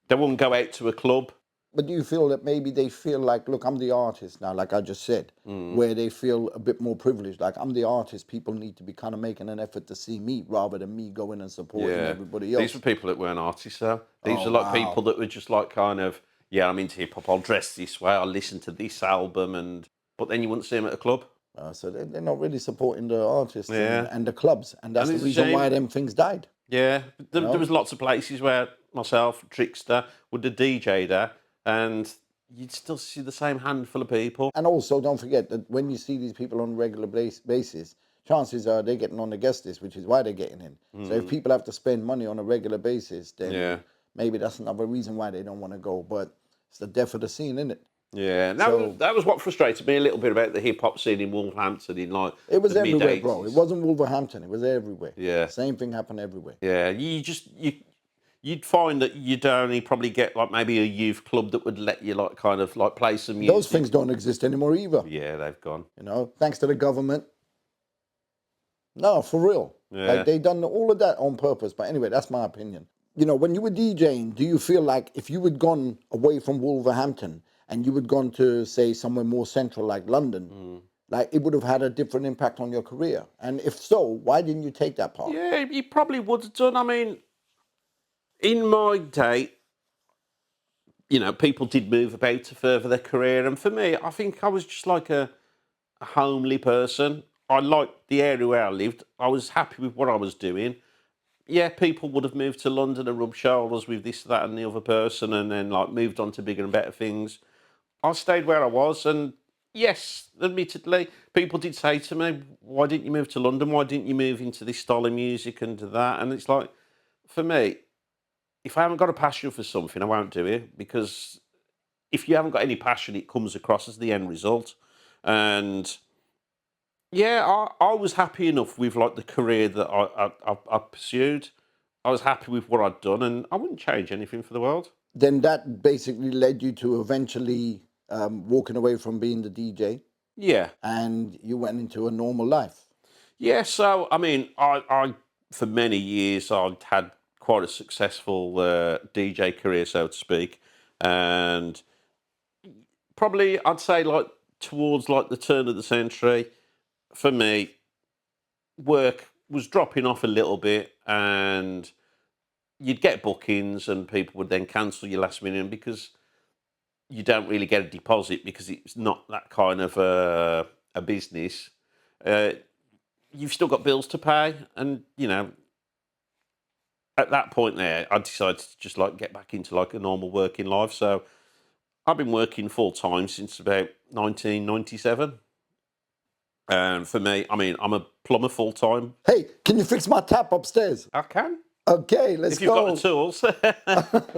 They wouldn't go out to a club. But do you feel that maybe they feel like, look, I'm the artist now, like I just said, where they feel a bit more privileged, like I'm the artist, people need to be kind of making an effort to see me rather than me going and supporting everybody else. These were people that weren't artists, though. These Oh, were like wow. people that were just like kind of, yeah, I'm into hip hop, I'll dress this way, I'll listen to this album, and but then you wouldn't see them at a club. So they're not really supporting the artists Yeah. and the clubs, and that's And the it's a reason why shame. them things died. Yeah, there was lots of places where myself, Trickster, would have DJ there, and you'd still see the same handful of people. And also, don't forget that when you see these people on a regular basis, chances are they're getting on the guest list, which is why they're getting in. So if people have to spend money on a regular basis, then maybe that's another reason why they don't want to go. But it's the death of the scene, isn't it? Yeah, So- that was what frustrated me a little bit about the hip hop scene in Wolverhampton in like It was the everywhere, mid-80s. bro. It wasn't Wolverhampton. It was everywhere. Yeah. Same thing happened everywhere. Yeah, you'd find that you'd only probably get like maybe a youth club that would let you like kind of like play some music. Those things don't exist anymore either. Yeah, they've gone. You know, thanks to the government. No, for real. Yeah. Like they done all of that on purpose. But anyway, that's my opinion. You know, when you were DJing, do you feel like if you had gone away from Wolverhampton and you had gone to, say, somewhere more central like London, like it would have had a different impact on your career? And if so, why didn't you take that path? Yeah, you probably would have done. I mean, in my day, you know, people did move about to further their career. And for me, I think I was just like a homely person. I liked the area where I lived. I was happy with what I was doing. Yeah, people would have moved to London and rubbed shoulders with this, that, and the other person, and then like moved on to bigger and better things. I stayed where I was, and yes, admittedly, people did say to me, "Why didn't you move to London? Why didn't you move into this style of music and to that?" And it's like, for me, if I haven't got a passion for something, I won't do it, because if you haven't got any passion, it comes across as the end result. And yeah, I was happy enough with like the career that I pursued. I was happy with what I'd done, and I wouldn't change anything for the world. Then that basically led you to eventually walking away from being the DJ, Yeah, and you went into a normal life. yeah. So I mean, I for many years I'd had quite a successful DJ career, so to speak, and probably I'd say like towards like the turn of the century, for me, work was dropping off a little bit, and you'd get bookings and people would then cancel you last minute because you don't really get a deposit because it's not that kind of a business. You've still got bills to pay, and you know, at that point there, I decided to just like get back into like a normal working life. So I've been working full time since about 1997. And for me, I mean, I'm a plumber full time. Hey, can you fix my tap upstairs? I can. Okay, let's If you've go. got the tools.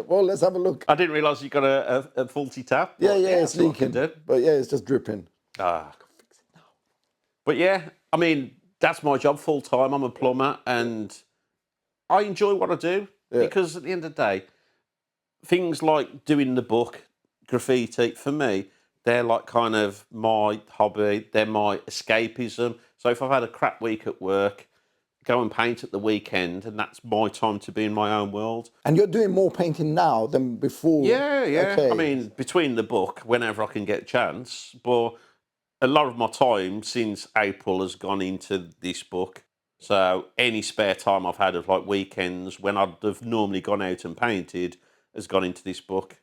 Well, let's have a look. I didn't realise you got a faulty tap. Yeah, But it's that's what I can leaking. do. But yeah, it's just dripping. Ah, fix it now. But yeah, I mean, that's my job full time. I'm a plumber, and I enjoy what I do because at the end of the day, things like doing the book, graffiti, for me, they're like kind of my hobby. They're my escapism. So if I've had a crap week at work, go and paint at the weekend, and that's my time to be in my own world. And you're doing more painting now than before. Yeah, yeah. Okay. I mean, between the book, whenever I can get a chance, but a lot of my time since April has gone into this book. So any spare time I've had of like weekends when I'd have normally gone out and painted has gone into this book.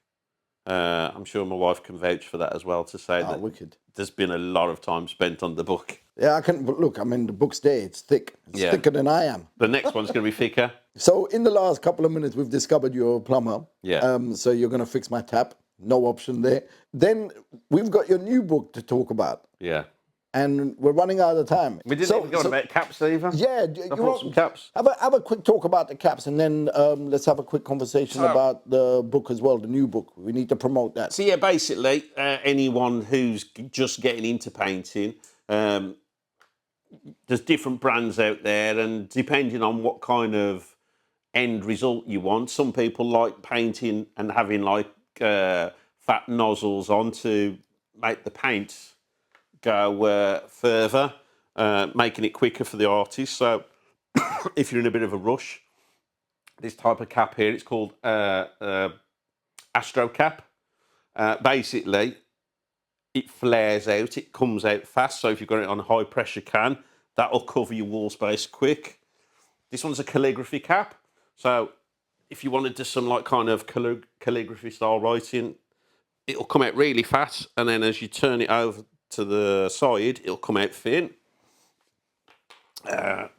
I'm sure my wife can vouch for that as well, to say that wicked. there's been a lot of time spent on the book. Yeah, I can. But look, I mean, the book's there. It's thick. It's thicker than I am. The next one's going to be thicker. So in the last couple of minutes, we've discovered you're a plumber. Yeah. So you're going to fix my tap. No option there. Then we've got your new book to talk about. Yeah. And we're running out of time. We didn't even go on about caps either. Yeah, I bought some caps. Have a quick talk about the caps, and then let's have a quick conversation about the book as well, the new book. We need to promote that. So yeah, basically, anyone who's just getting into painting, there's different brands out there, and depending on what kind of end result you want, some people like painting and having like fat nozzles on to make the paint go further, making it quicker for the artist. So if you're in a bit of a rush, this type of cap here, it's called Astro Cap. Basically, it flares out, it comes out fast. So if you've got it on a high pressure can, that'll cover your wall space quick. This one's a calligraphy cap. So if you want to do some like kind of calligraphy style writing, it'll come out really fast. And then as you turn it over to the side, it'll come out thin.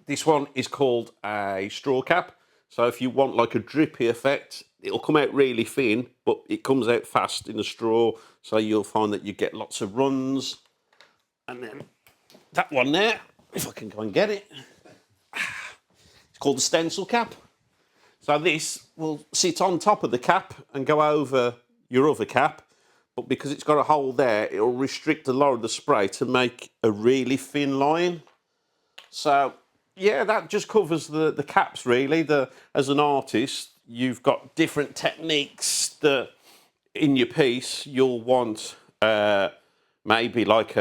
This one is called a straw cap. So if you want like a drippy effect, it'll come out really thin, but it comes out fast in the straw. So you'll find that you get lots of runs. And then that one there, if I can go and get it, it's called the stencil cap. So this will sit on top of the cap and go over your other cap. But because it's got a hole there, it'll restrict a lot of the spray to make a really thin line. So, yeah, that just covers the caps, really. As an artist, you've got different techniques that in your piece you'll want maybe like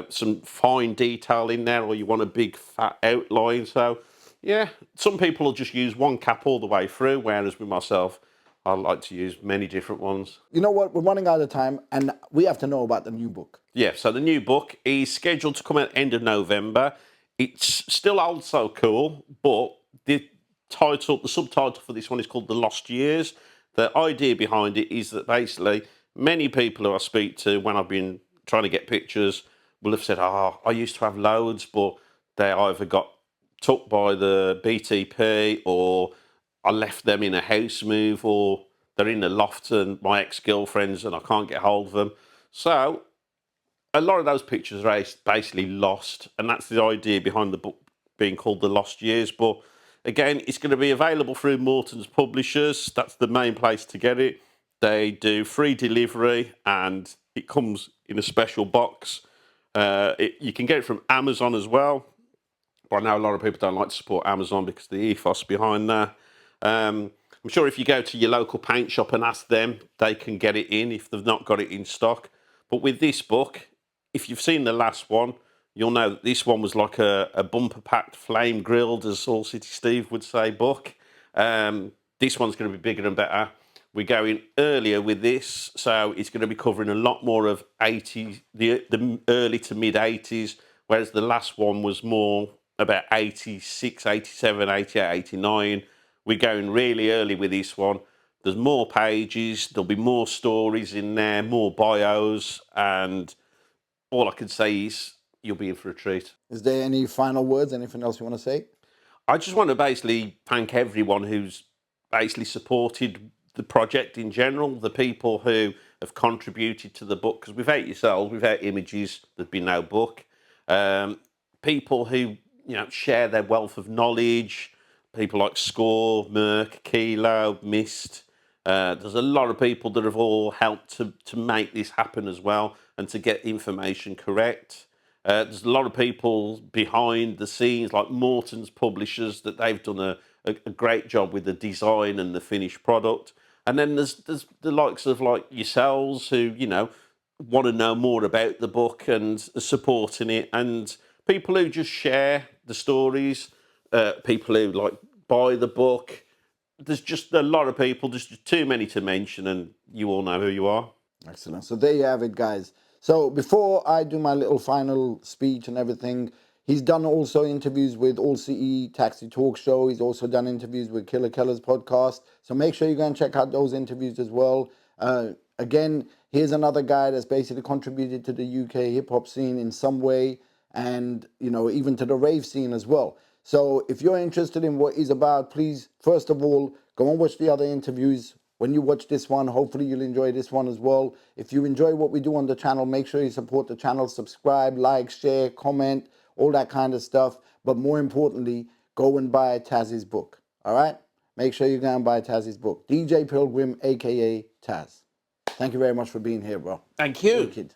some fine detail in there, or you want a big fat outline. So, yeah, some people will just use one cap all the way through, whereas with myself, I like to use many different ones. You know what? We're running out of time, and we have to know about the new book. Yeah, so the new book is scheduled to come out end of November. It's still old So Kool, but the subtitle for this one is called The Lost Years. The idea behind it is that basically many people who I speak to when I've been trying to get pictures will have said, oh, I used to have loads, but they either got took by the BTP, or I left them in a house move, or they're in the loft and my ex-girlfriends and I can't get hold of them. So a lot of those pictures are basically lost, and that's the idea behind the book being called The Lost Years. But again, it's going to be available through Morton's Publishers. That's the main place to get it. They do free delivery, and it comes in a special box. You can get it from Amazon as well, but I know a lot of people don't like to support Amazon because of the ethos behind that. I'm sure if you go to your local paint shop and ask them, they can get it in if they've not got it in stock. But with this book, if you've seen the last one, you'll know that this one was like a bumper-packed, flame-grilled, as All City Steve would say, book. This one's going to be bigger and better. We're going earlier with this, so it's going to be covering a lot more of the early to mid-80s, whereas the last one was more about 86, 87, 88, 89. We're going really early with this one. There's more pages, there'll be more stories in there, more bios, and all I can say is you'll be in for a treat. Is there any final words, anything else you want to say? I just want to basically thank everyone who's basically supported the project in general, the people who have contributed to the book, because without yourselves, without images, there'd be no book. People who share their wealth of knowledge, people like Score, Merck, Kilo, Mist. There's a lot of people that have all helped to make this happen as well, and to get information correct. There's a lot of people behind the scenes, like Morton's Publishers, that they've done a great job with the design and the finished product. And then there's the likes of like yourselves who, want to know more about the book and supporting it, and people who just share the stories, people who like buy the book. There's just a lot of people, just too many to mention, and you all know who you are. Excellent. So there you have it, guys. So before I do my little final speech and everything, he's done also interviews with All City Taxi Talk Show. He's also done interviews with Killer Keller's podcast. So make sure you go and check out those interviews as well. Again, here's another guy that's basically contributed to the UK hip-hop scene in some way, and, even to the rave scene as well. So if you're interested in what he's about, please, first of all, go and watch the other interviews. When you watch this one, hopefully you'll enjoy this one as well. If you enjoy what we do on the channel, make sure you support the channel, subscribe, like, share, comment, all that kind of stuff. But more importantly, go and buy Taz's book, all right? Make sure you go and buy Taz's book. DJ Pilgrim, a.k.a. Taz. Thank you very much for being here, bro. Thank you. Good kid.